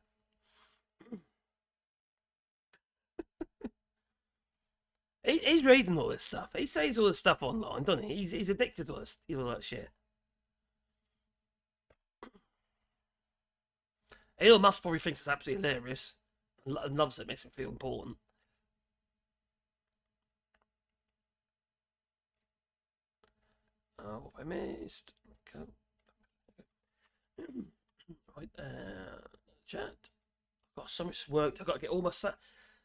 He's reading all this stuff. He says all this stuff online, doesn't he? He's addicted to all that shit. Elon Musk probably thinks it's absolutely hilarious and loves it. Makes him feel important. What have I missed? Go. Right, chat. I've got so much work. I've got to get all my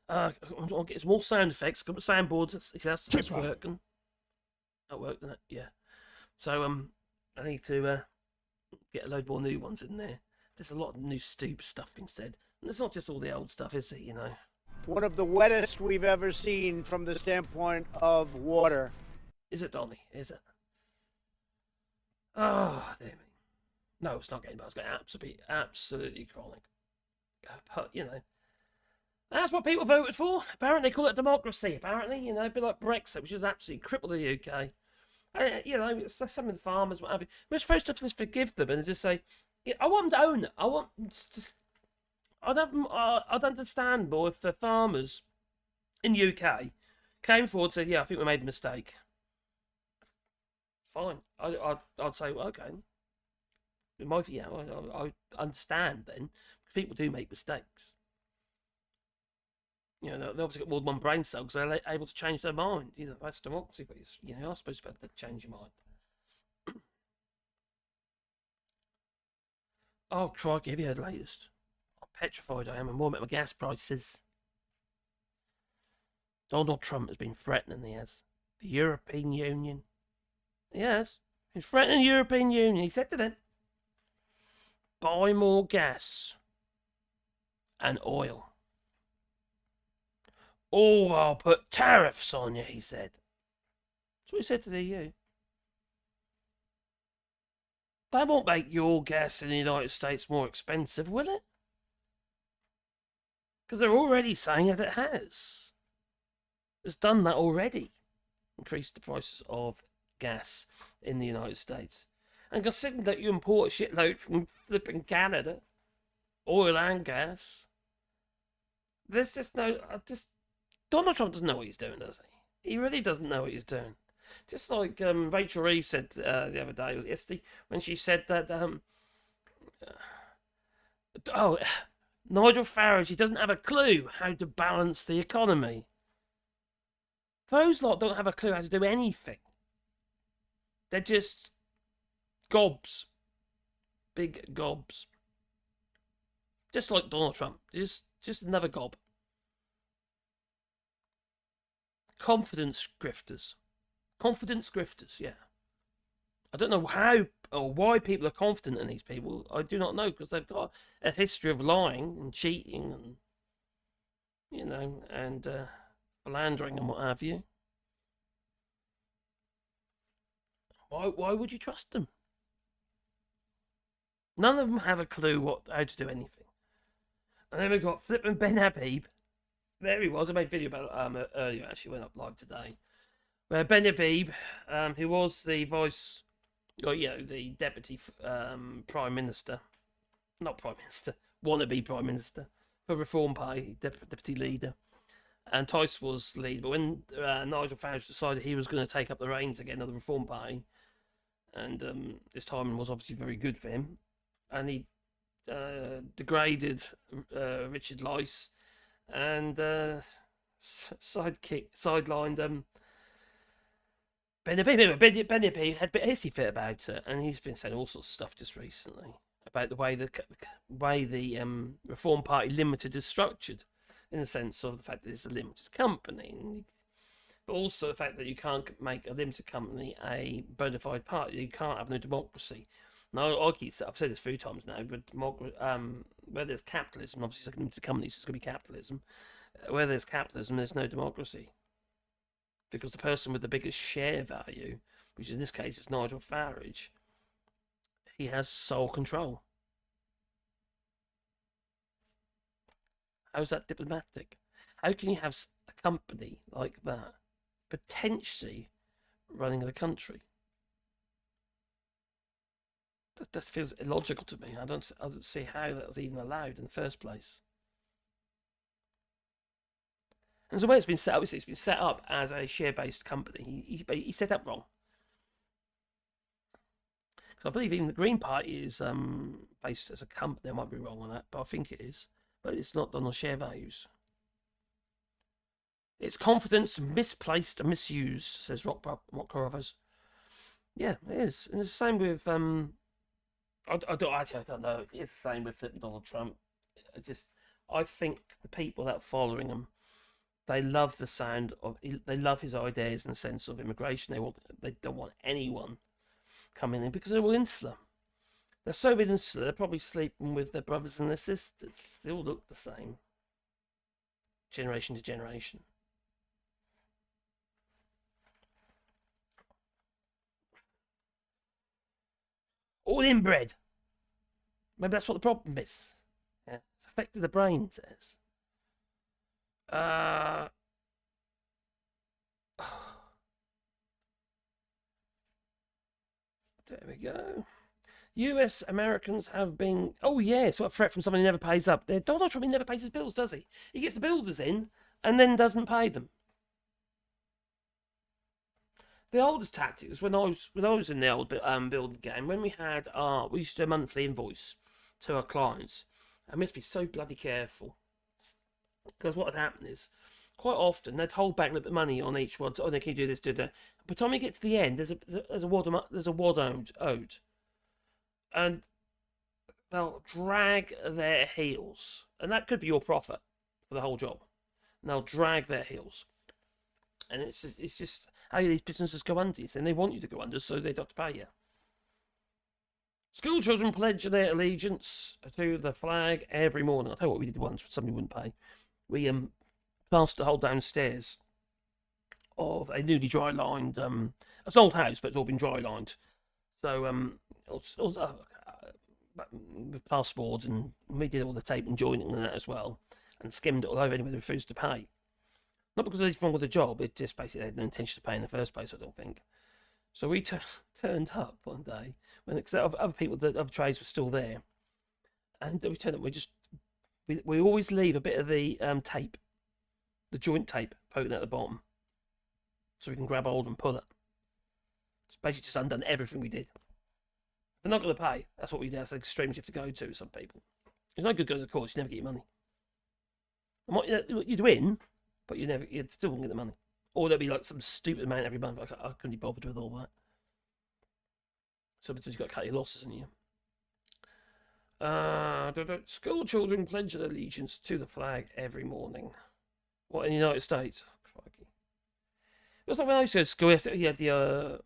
I want to get some more sound effects. Got my soundboards. That's working. That worked, didn't it? Yeah. So I need to get a load more new ones in there. There's a lot of new stupid stuff being said, and it's not just all the old stuff, is it? You know. One of the wettest we've ever seen from the standpoint of water. Is it, Donny? Is it? Oh, dear me. No, it's not getting bad. It's getting absolutely chronic. But, you know, that's what people voted for. Apparently, they call it democracy. Apparently, you know, a bit like BREXIT, which has absolutely crippled the UK. You know, it's some of the farmers, what have you. We're supposed to just forgive them and just say, yeah, I want them to own it. I want to. I'd understand more if the farmers in the UK came forward and said, yeah, I think we made a mistake. Fine. I'd say, well, okay. I understand then. People do make mistakes. You know, they obviously got more than one brain cell because they're able to change their mind. You know, that's democracy, but you know, you're supposed to be able to change your mind. Oh, crikey, have you heard the latest? I'm petrified I am, and more about my gas prices. Donald Trump has been threatening, he has. The European Union. He has. He's threatening the European Union. He said to them, buy more gas and oil. Or I'll put tariffs on you, he said. That's what he said to the EU. That won't make your gas in the United States more expensive, will it? Because they're already saying that it has. It's done that already. Increased the prices of gas in the United States. And considering that you import a shitload from flipping Canada, oil and gas, there's just no... Donald Trump doesn't know what he's doing, does he? He really doesn't know what he's doing. Just like Rachel Reeves said the other day, yesterday, when she said that, Nigel Farage, he doesn't have a clue how to balance the economy. Those lot don't have a clue how to do anything. They're just gobs. Big gobs. Just like Donald Trump. Just another gob. Confidence grifters. Confidence grifters, yeah. I don't know how or why people are confident in these people. I do not know, because they've got a history of lying and cheating and, you know, and philandering and what have you. Why would you trust them? None of them have a clue how to do anything. And then we've got flipping Ben Habib. There he was. I made a video about it earlier, actually went up live today. Where Ben Habib, who was the the deputy prime minister, not prime minister, wannabe prime minister for Reform Party, deputy leader, and Tice was lead. But when Nigel Farage decided he was going to take up the reins again of the Reform Party, and his timing was obviously very good for him, and he degraded Richard Lice and sidelined Ben Habib. Ben Habib had a bit hissy fit about it, and he's been saying all sorts of stuff just recently about the way the Reform Party Limited is structured, in the sense of the fact that it's a limited company, but also the fact that you can't make a limited company a bona fide party. You can't have no democracy. Now, I've said this a few times now, but where there's capitalism, obviously it's a limited company, so it's going to be capitalism. Where there's capitalism, there's no democracy. Because the person with the biggest share value, which in this case is Nigel Farage, he has sole control. How's that diplomatic? How can you have a company like that potentially running the country? That feels illogical to me. I don't see how that was even allowed in the first place. And the way it's been set up, it's been set up as a share-based company. He set up wrong. So I believe even the Green Party is based as a company. I might be wrong on that, but I think it is. But it's not done on share values. It's confidence misplaced and misused, says Rock Carruthers. Yeah, it is. And it's the same with I don't know. It's the same with Donald Trump. I think the people that are following him, they love the sound of. They love his ideas in the sense of immigration. They don't want anyone coming in because they're all insular. They're so insular. They're probably sleeping with their brothers and their sisters. They all look the same, generation to generation. All inbred. Maybe that's what the problem is. Yeah, it's affected the brain, it says. There we go. US Americans have been... Oh, yeah, it's a threat from someone who never pays up. Donald Trump, he never pays his bills, does he? He gets the builders in and then doesn't pay them. The oldest tactic was when I was in the old building game, when we used to do a monthly invoice to our clients, and we had to be so bloody careful. Because what had happened is, quite often they'd hold back a little bit of money on each one. Oh, they can do this, do that. By the time you get to the end, there's a wad owed, and they'll drag their heels, and that could be your profit for the whole job. And they'll drag their heels, and it's just how these businesses go under. And they want you to go under, so they'd have to pay you. School children pledge their allegiance to the flag every morning. I'll tell you what we did once when somebody wouldn't pay. We plastered the whole downstairs of a newly dry-lined... it's an old house, but it's all been dry-lined. So, with plasterboards, and we did all the tape and joining and that as well, and skimmed it all over anyway they refused to pay. Not because they wrong with the job, it just basically had no intention to pay in the first place, I don't think. So we turned up one day when other people, other trades were still there, and we turned up. We always leave a bit of the tape, the joint tape, poking at the bottom, so we can grab hold and pull it. It's basically just undone everything we did. They're not going to pay. That's what we do. That's the extremes you have to go to with some people. It's no good going to the course. You never get your money. You'd win, but you still won't get the money. Or there'll be like some stupid amount every month. I couldn't be bothered with all that. Sometimes you've got to cut your losses, haven't you? School children pledge their allegiance to the flag every morning. What, in the United States? Oh, crikey. It was like when I used to go to school, you had the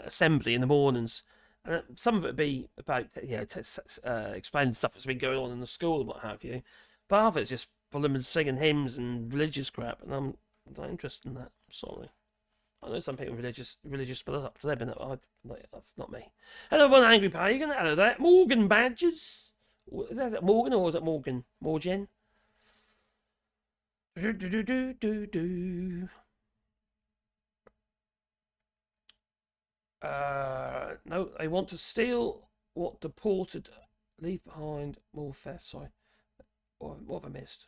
assembly in the mornings. And some of it would be about, explaining stuff that's been going on in the school and what have you. But half of it's just them singing hymns and religious crap, and I'm not interested in that. I'm sorry. I know some people are religious, but that's up to them, but that's not me. Hello, one angry pagan. Hello there. Morgan Badgers. Is that Morgan or is it Morgan? Morgan? No, they want to steal what deported, leave behind more theft. Sorry. What have I missed?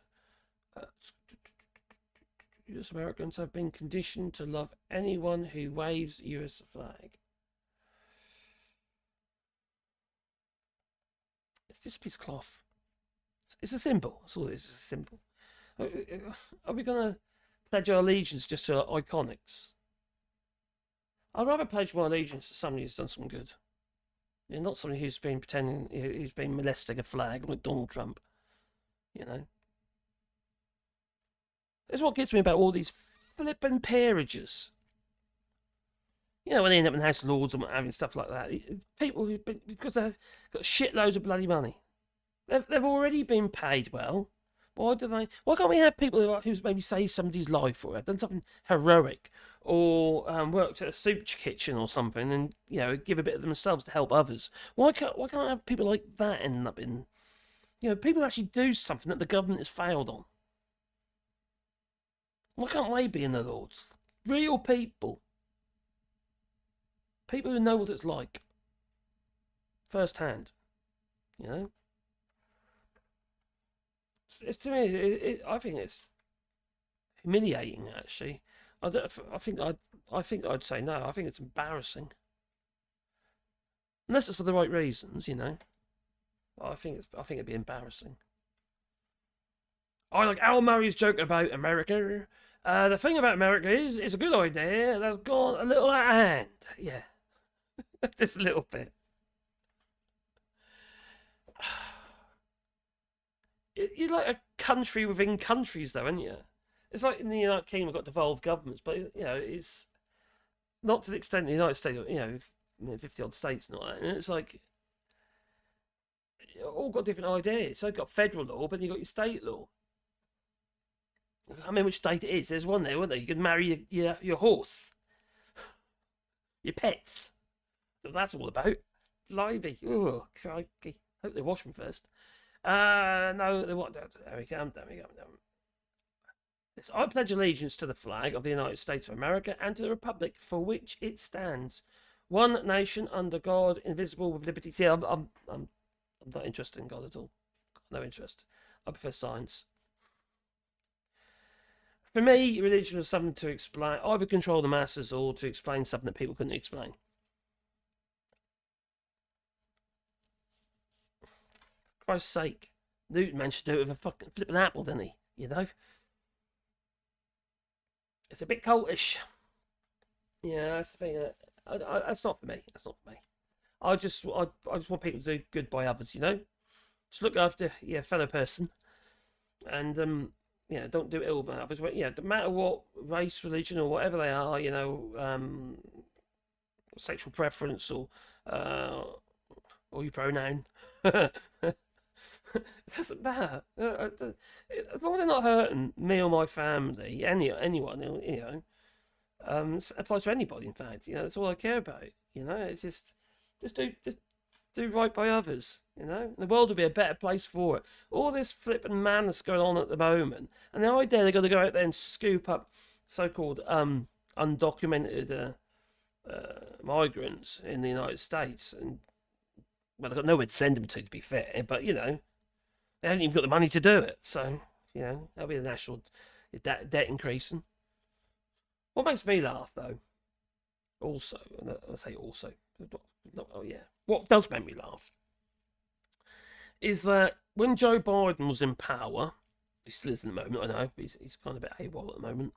US Americans have been conditioned to love anyone who waves US flag. It's just a piece of cloth. It's a symbol. That's all it is. It's a symbol. Are we going to pledge our allegiance just to iconics? I'd rather pledge my allegiance to somebody who's done some good. Yeah, not somebody who's been pretending, who's been molesting a flag like Donald Trump. You know. That's what gets me about all these flippin' peerages. You know, when they end up in House of Lords and having stuff like that. People who, because they've got shitloads of bloody money. They've already been paid well. Why can't we have people who's maybe saved somebody's life or have done something heroic or worked at a soup kitchen or something and, you know, give a bit of themselves to help others? Why can't I have people like that end up in, You know, people actually do something that the government has failed on. Why can't they be in the Lords? Real people. People who know what it's like. First hand. You know? It's to me, I think it's humiliating, actually. I think I'd say no. I think it's embarrassing. Unless it's for the right reasons, you know. I think it'd be embarrassing. I like Al Murray's joke about America. The thing about America is, it's a good idea that's gone a little out of hand. Yeah. Just a little bit. You're like a country within countries, though, aren't you? It's like in the United Kingdom, we've got devolved governments, but, you know, it's not to the extent the United States, you know, 50-odd states and all that. And it's like, all got different ideas. So you've got federal law, but you've got your state law. I can't remember which state it is. There's one there, wasn't there? You can marry your horse. Your pets. That's all about. Blimey. Oh, crikey. Hope they wash them first. No, they won't. There we go. I pledge allegiance to the flag of the United States of America and to the republic for which it stands, one nation under God, invisible with liberty. See, I'm not interested in God at all. No interest. I prefer science. For me, religion was something to explain, either control the masses or to explain something that people couldn't explain. For Christ's sake, Newton managed to do it with a fucking flipping apple, didn't he? You know? It's a bit cultish. Yeah, that's the thing. That's not for me. That's not for me. I just want people to do good by others, you know? Just look after your fellow person. And, yeah, don't do ill by others. Yeah, no matter what race, religion, or whatever they are, you know, sexual preference or your pronoun. It doesn't matter. As long as they're not hurting me or my family, anyone, you know, it applies to anybody. In fact, you know, that's all I care about. You know, it's just do right by others. You know, the world would be a better place for it. All this flipping madness going on at the moment, and the idea they're going to go out there and scoop up so-called undocumented migrants in the United States, and well, they've got nowhere to send them to be fair, but you know, they haven't even got the money to do it. So, you know, that'll be the national debt increasing. What makes me laugh, though, also, and I say also, oh yeah, what does make me laugh is that when Joe Biden was in power, he still is in the moment, I know, he's kind of a bit AWOL at the moment,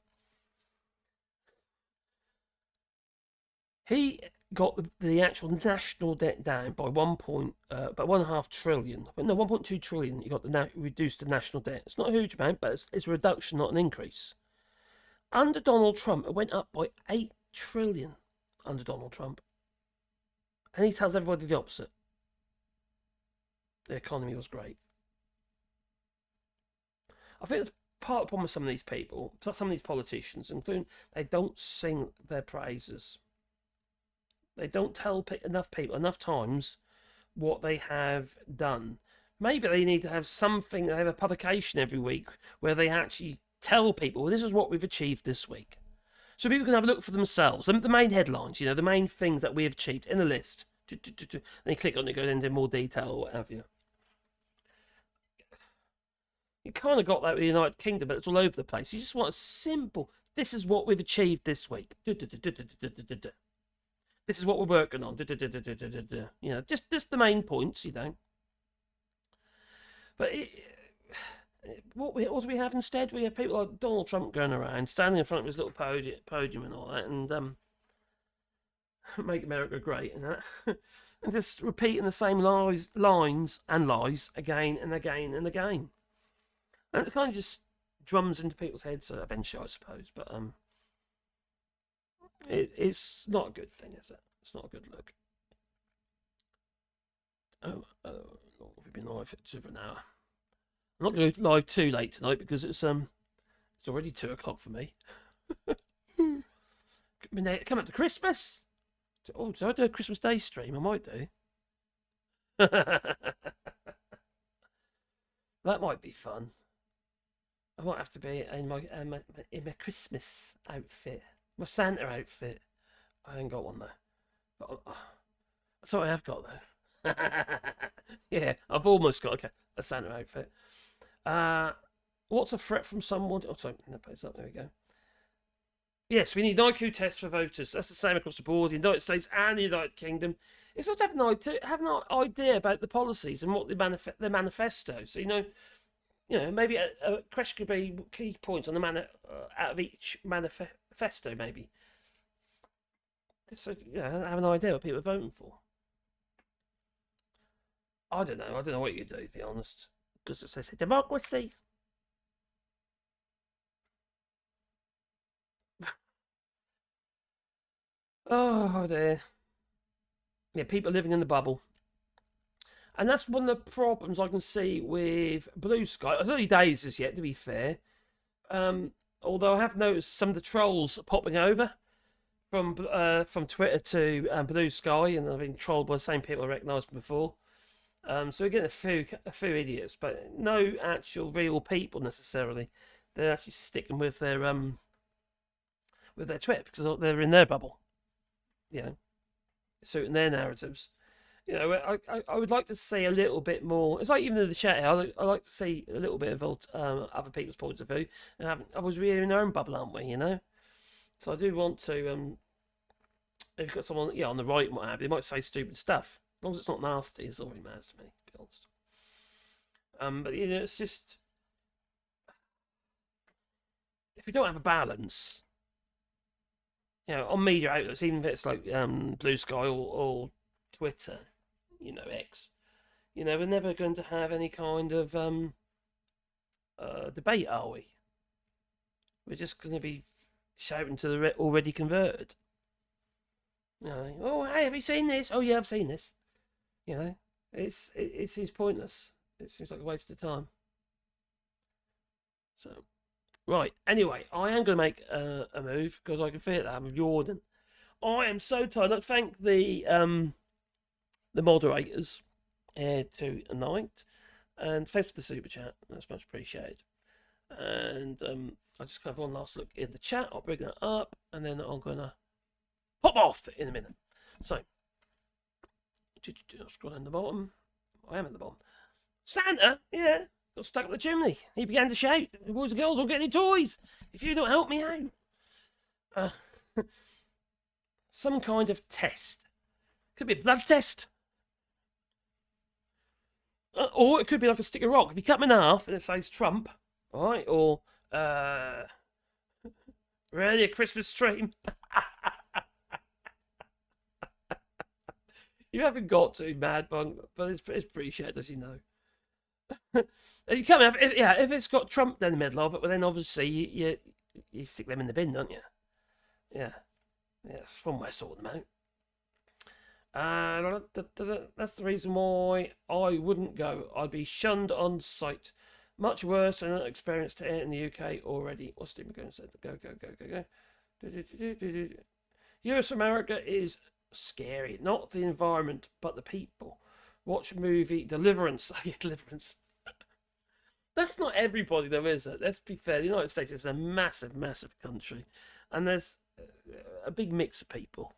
he got the actual national debt down by about 1.5 trillion. No, 1.2 trillion. You got reduced the national debt. It's not a huge amount, but it's a reduction, not an increase. Under Donald Trump, it went up by 8 trillion under Donald Trump. And he tells everybody the opposite. The economy was great. I think that's part of the problem with some of these people, some of these politicians, including they don't sing their praises. They don't tell enough people, enough times, what they have done. Maybe they need to have something, they have a publication every week where they actually tell people, well, this is what we've achieved this week. So people can have a look for themselves. The main headlines, you know, the main things that we have achieved in a list. Then you click on it, go into more detail or what have you. You kind of got that with the United Kingdom, but it's all over the place. You just want a simple, this is what we've achieved this week. This is what we're working on. You know, just the main points, you know. But what do we have instead? We have people like Donald Trump going around, standing in front of his little podium and all that, and make America great and that, and just repeating the same lines and lies again and again and again. And it kind of just drums into people's heads eventually, I suppose. But it's not a good thing, is it? It's not a good look. Lord, we've been live for over an hour. I'm not going to go live too late tonight because it's already 2 o'clock for me. Come up to Christmas. Oh, did I do a Christmas Day stream? I might do. That might be fun. I might have to be in my Christmas outfit, my Santa outfit. I ain't got one though. But I thought I have got though. Yeah, I've almost got a Santa outfit. What's a threat from someone? Oh, sorry, no, it's up. There we go. Yes, we need IQ tests for voters. That's the same across the board, the United States and the United Kingdom. It's not having an idea about the policies and what the manifesto. So maybe a question could be key points on the out of each manifesto, maybe. So have an idea what people are voting for. I don't know. I don't know what you do, to be honest. Because it says democracy. Oh dear. Yeah, people living in the bubble. And that's one of the problems I can see with Blue Sky. It's early days as yet, to be fair. Although I have noticed some of the trolls popping over from Twitter to Blue Sky, and I've been trolled by the same people I recognised before. So we're getting a few idiots, but no actual real people necessarily. They're actually sticking with their Twitter because they're in their bubble. Suiting their narratives. I would like to see a little bit more. It's like even in the chat here, I like to see a little bit of other people's points of view. And we're in our own bubble, aren't we? So I do want to. If you've got someone, on the right and what have you, they might say stupid stuff. As long as it's not nasty, it's already matters to me, to be honest. But it's just if you don't have a balance, on media outlets, even if it's like Blue Sky or Twitter, X, we're never going to have any kind of debate, are we? We're just going to be shouting to the already converted. Oh, hey, have you seen this? Oh, yeah, I've seen this. It seems pointless. It seems like a waste of time. So, right. Anyway, I am going to make a move because I can feel that I'm yawning. I am so tired. I'd thank the moderators tonight, and thanks for the super chat. That's much appreciated. And I just have one last look in the chat. I'll bring that up, and then I'm gonna pop off in a minute. So, I'll scroll down the bottom. I am at the bottom. Santa, got stuck up the chimney. He began to shout, "The boys and girls won't get any toys if you don't help me out." Some kind of test. Could be a blood test. Or it could be like a stick of rock. If you cut them in half and it says Trump, alright, or ready a Christmas tree. You haven't got to, Mad Bunk, but it's appreciated, as you know. You come if it's got Trump down the middle of it, well then obviously you stick them in the bin, don't you? Yeah, that's one way of sorting them out. That's the reason why I wouldn't go. I'd be shunned on sight. Much worse than experienced it in the UK already. What's Steve McGowan said? Go. US America is scary. Not the environment, but the people. Watch movie Deliverance. Deliverance. That's not everybody though, is it? Let's be fair. The United States is a massive, massive country. And there's a big mix of people.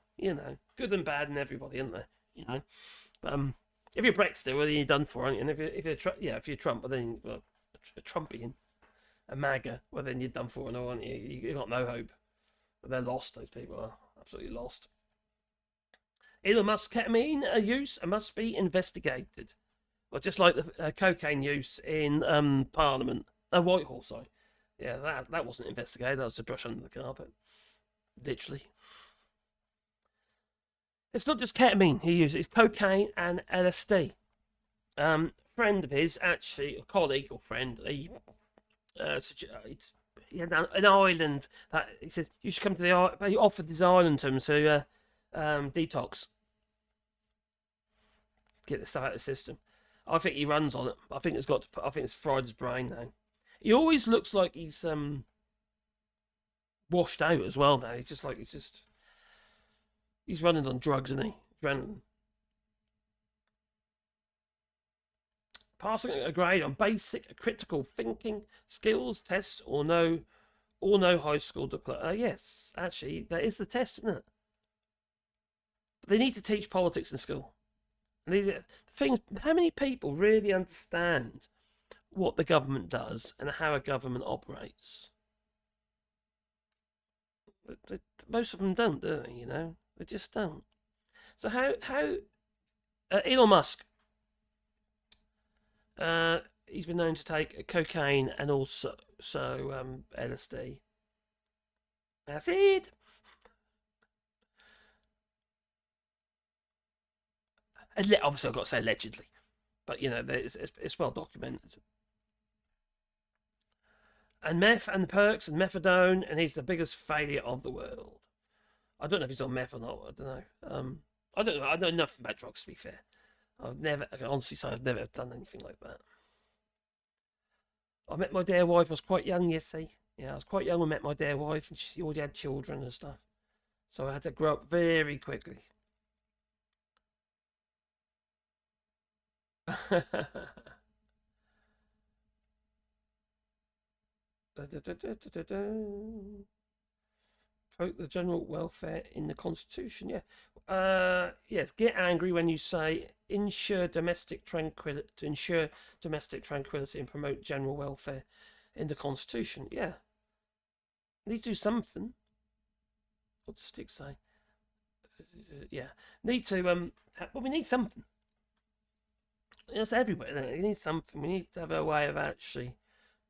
Good and bad and everybody, isn't there? But if you're BREXIT, well, then you're done for, aren't you? And if you're Trump, well, then a Trumpian, a MAGA, well, then you're done for, aren't you? You've got no hope. But they're lost. Those people are absolutely lost. Elon Musk ketamine use must be investigated. Well, just like the cocaine use in Parliament, Whitehall. Sorry, that wasn't investigated. That was a brush under the carpet, literally. It's not just ketamine he uses, it's cocaine and LSD. Friend of his, actually, a colleague or friend, he had an island that he said, you should come to the island. He offered this island to him to detox. Get the stuff out of the system. I think he runs on it. I think it's fried his brain now. He always looks like he's washed out as well now. He's running on drugs, isn't he? Running. Passing a grade on basic critical thinking skills tests or no high school diploma. Yes, actually, that is the test, isn't it? But they need to teach politics in school. The thing is, how many people really understand what the government does and how a government operates? Most of them don't, do they? You know, they just don't. So how Elon Musk? He's been known to take cocaine and also LSD. That's it. Obviously, I've got to say allegedly, but you know, it's well documented. And meth and the perks and methadone, and he's the biggest failure of the world. I don't know if he's on meth or not. I don't know. I don't know. I know nothing about drugs, to be fair. I can honestly say I've never done anything like that. I met my dear wife. I was quite young, you see. Yeah, I was quite young when I met my dear wife, and she already had children and stuff. So I had to grow up very quickly. Promote the general welfare in the Constitution. Yeah. Yes. Get angry when you say ensure domestic tranquility and promote general welfare in the Constitution. Yeah. Need to do something. What does Stick say? Yeah. Need to well, we need something. It's everywhere. You need something. We need to have a way of actually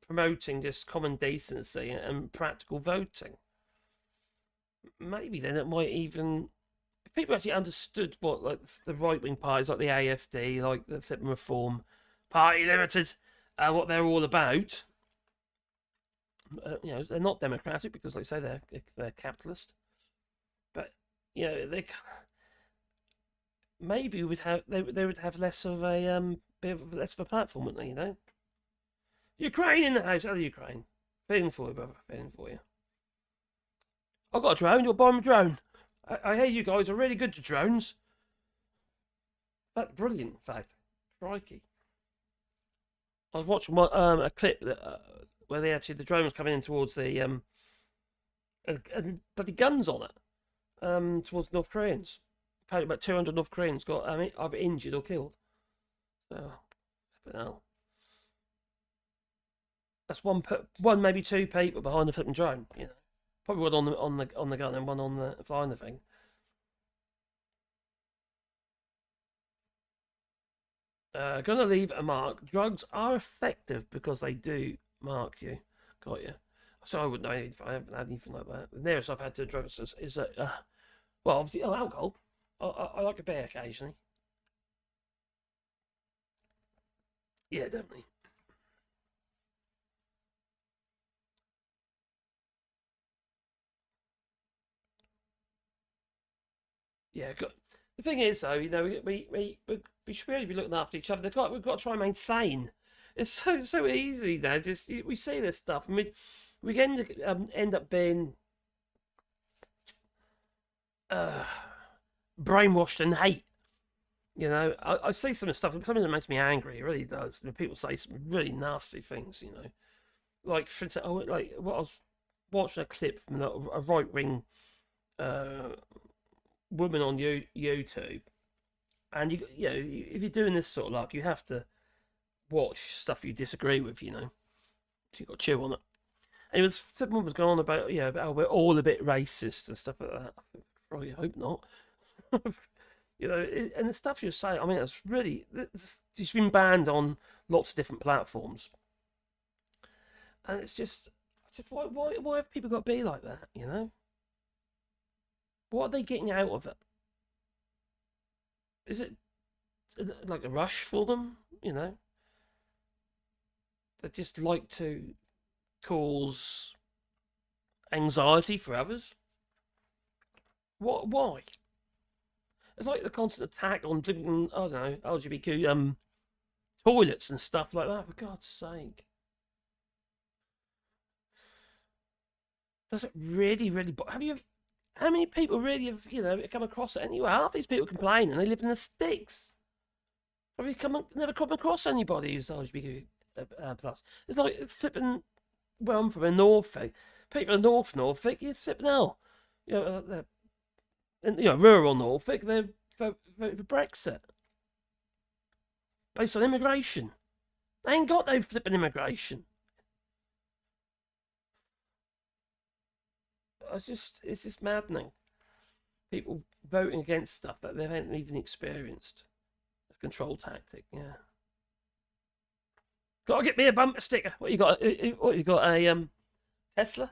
promoting just common decency and practical voting. Maybe then it might even, if people actually understood what like the right wing parties like the AFD, like the Flip and Reform Party Limited, what they're all about. You know, they're not democratic because, like I say, they're capitalist. But you know, maybe they would have less of a less of a platform, wouldn't they? You know, Ukraine in the house. Oh, Ukraine, feeling for you, brother. Feeling for you. I've got a drone. You're buying a drone. I hear you guys are really good to drones. That's brilliant, in fact. Crikey. I was watching a clip that where the drone was coming in towards the and bloody guns on it towards North Koreans. Apparently, about 200 North Koreans got either injured or killed. So, but no. That's one maybe two people behind the flipping drone. You know. Probably one on the gun and one on the flying the thing. Gonna leave a mark. Drugs are effective because they do mark you. Got you. So I wouldn't know if I haven't had anything like that. The nearest I've had to drugs is well, obviously, alcohol. I like a beer occasionally. Yeah, definitely. Yeah, the thing is, though, you know, we should really be looking after each other. We've got to try and remain sane. It's so easy now. Just we see this stuff, and we end up being brainwashed and hate. You know, I see some stuff. Something that makes me angry. It really does. When people say some really nasty things. You know, like for instance, like what I was watching a clip from a right wing woman on YouTube, and you know, if you're doing this sort of like, you have to watch stuff you disagree with. You know, so you got to chew on it. And the woman was going on about about we're all a bit racist and stuff like that. I probably hope not. You know, and the stuff you're saying, I mean, it's been banned on lots of different platforms, and it's just why have people got to be like that? You know, what are they getting out of it? Is it like a rush for them? You know, they just like to cause anxiety for others. What? Why? It's like the constant attack on, I don't know, LGBTQ toilets and stuff like that. For God's sake, does it really? Have you? How many people really have come across it anyway? Half these people complain and they live in the sticks. Have you never come across anybody who's LGBT plus? It's like flipping. Well, I'm from a Norfolk. People in Norfolk, you're flipping hell. You know, rural Norfolk, they vote for Brexit based on immigration. They ain't got no flipping immigration. It's just maddening. People voting against stuff that they haven't even experienced. A control tactic, yeah. Gotta get me a bumper sticker. What you got? What you got? A Tesla?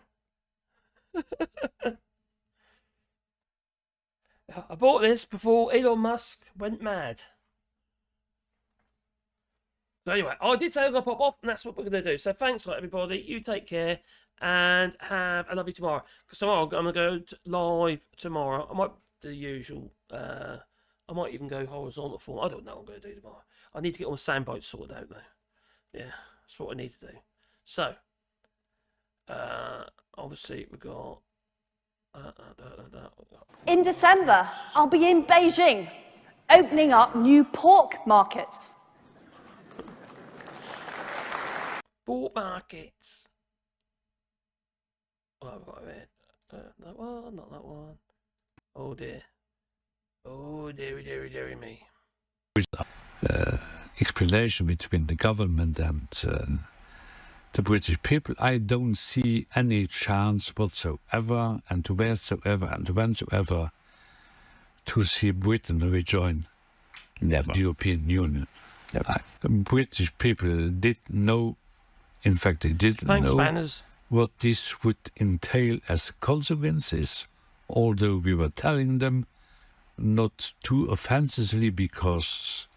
I bought this before Elon Musk went mad. So anyway, I did say I'm going to pop off, and that's what we're going to do. So thanks a lot, everybody. You take care, and have a lovely tomorrow. Because tomorrow, I'm going to go live tomorrow. I might do the usual. I might even go horizontal form. I don't know what I'm going to do tomorrow. I need to get all the sound bites sorted out, though. Yeah, that's what I need to do. So, obviously, we've got... In December, I'll be in Beijing, opening up new pork markets. Pork markets. Oh, I've got it. That one, not that one. Oh dear. Oh dearie me. Explanation between the government and the British people, I don't see any chance whatsoever and whensoever to see Britain rejoin Never. the European Union. Never. The British people did know, in fact they did Thanks, know Spanners. what this would entail as consequences, although we were telling them not too offensively because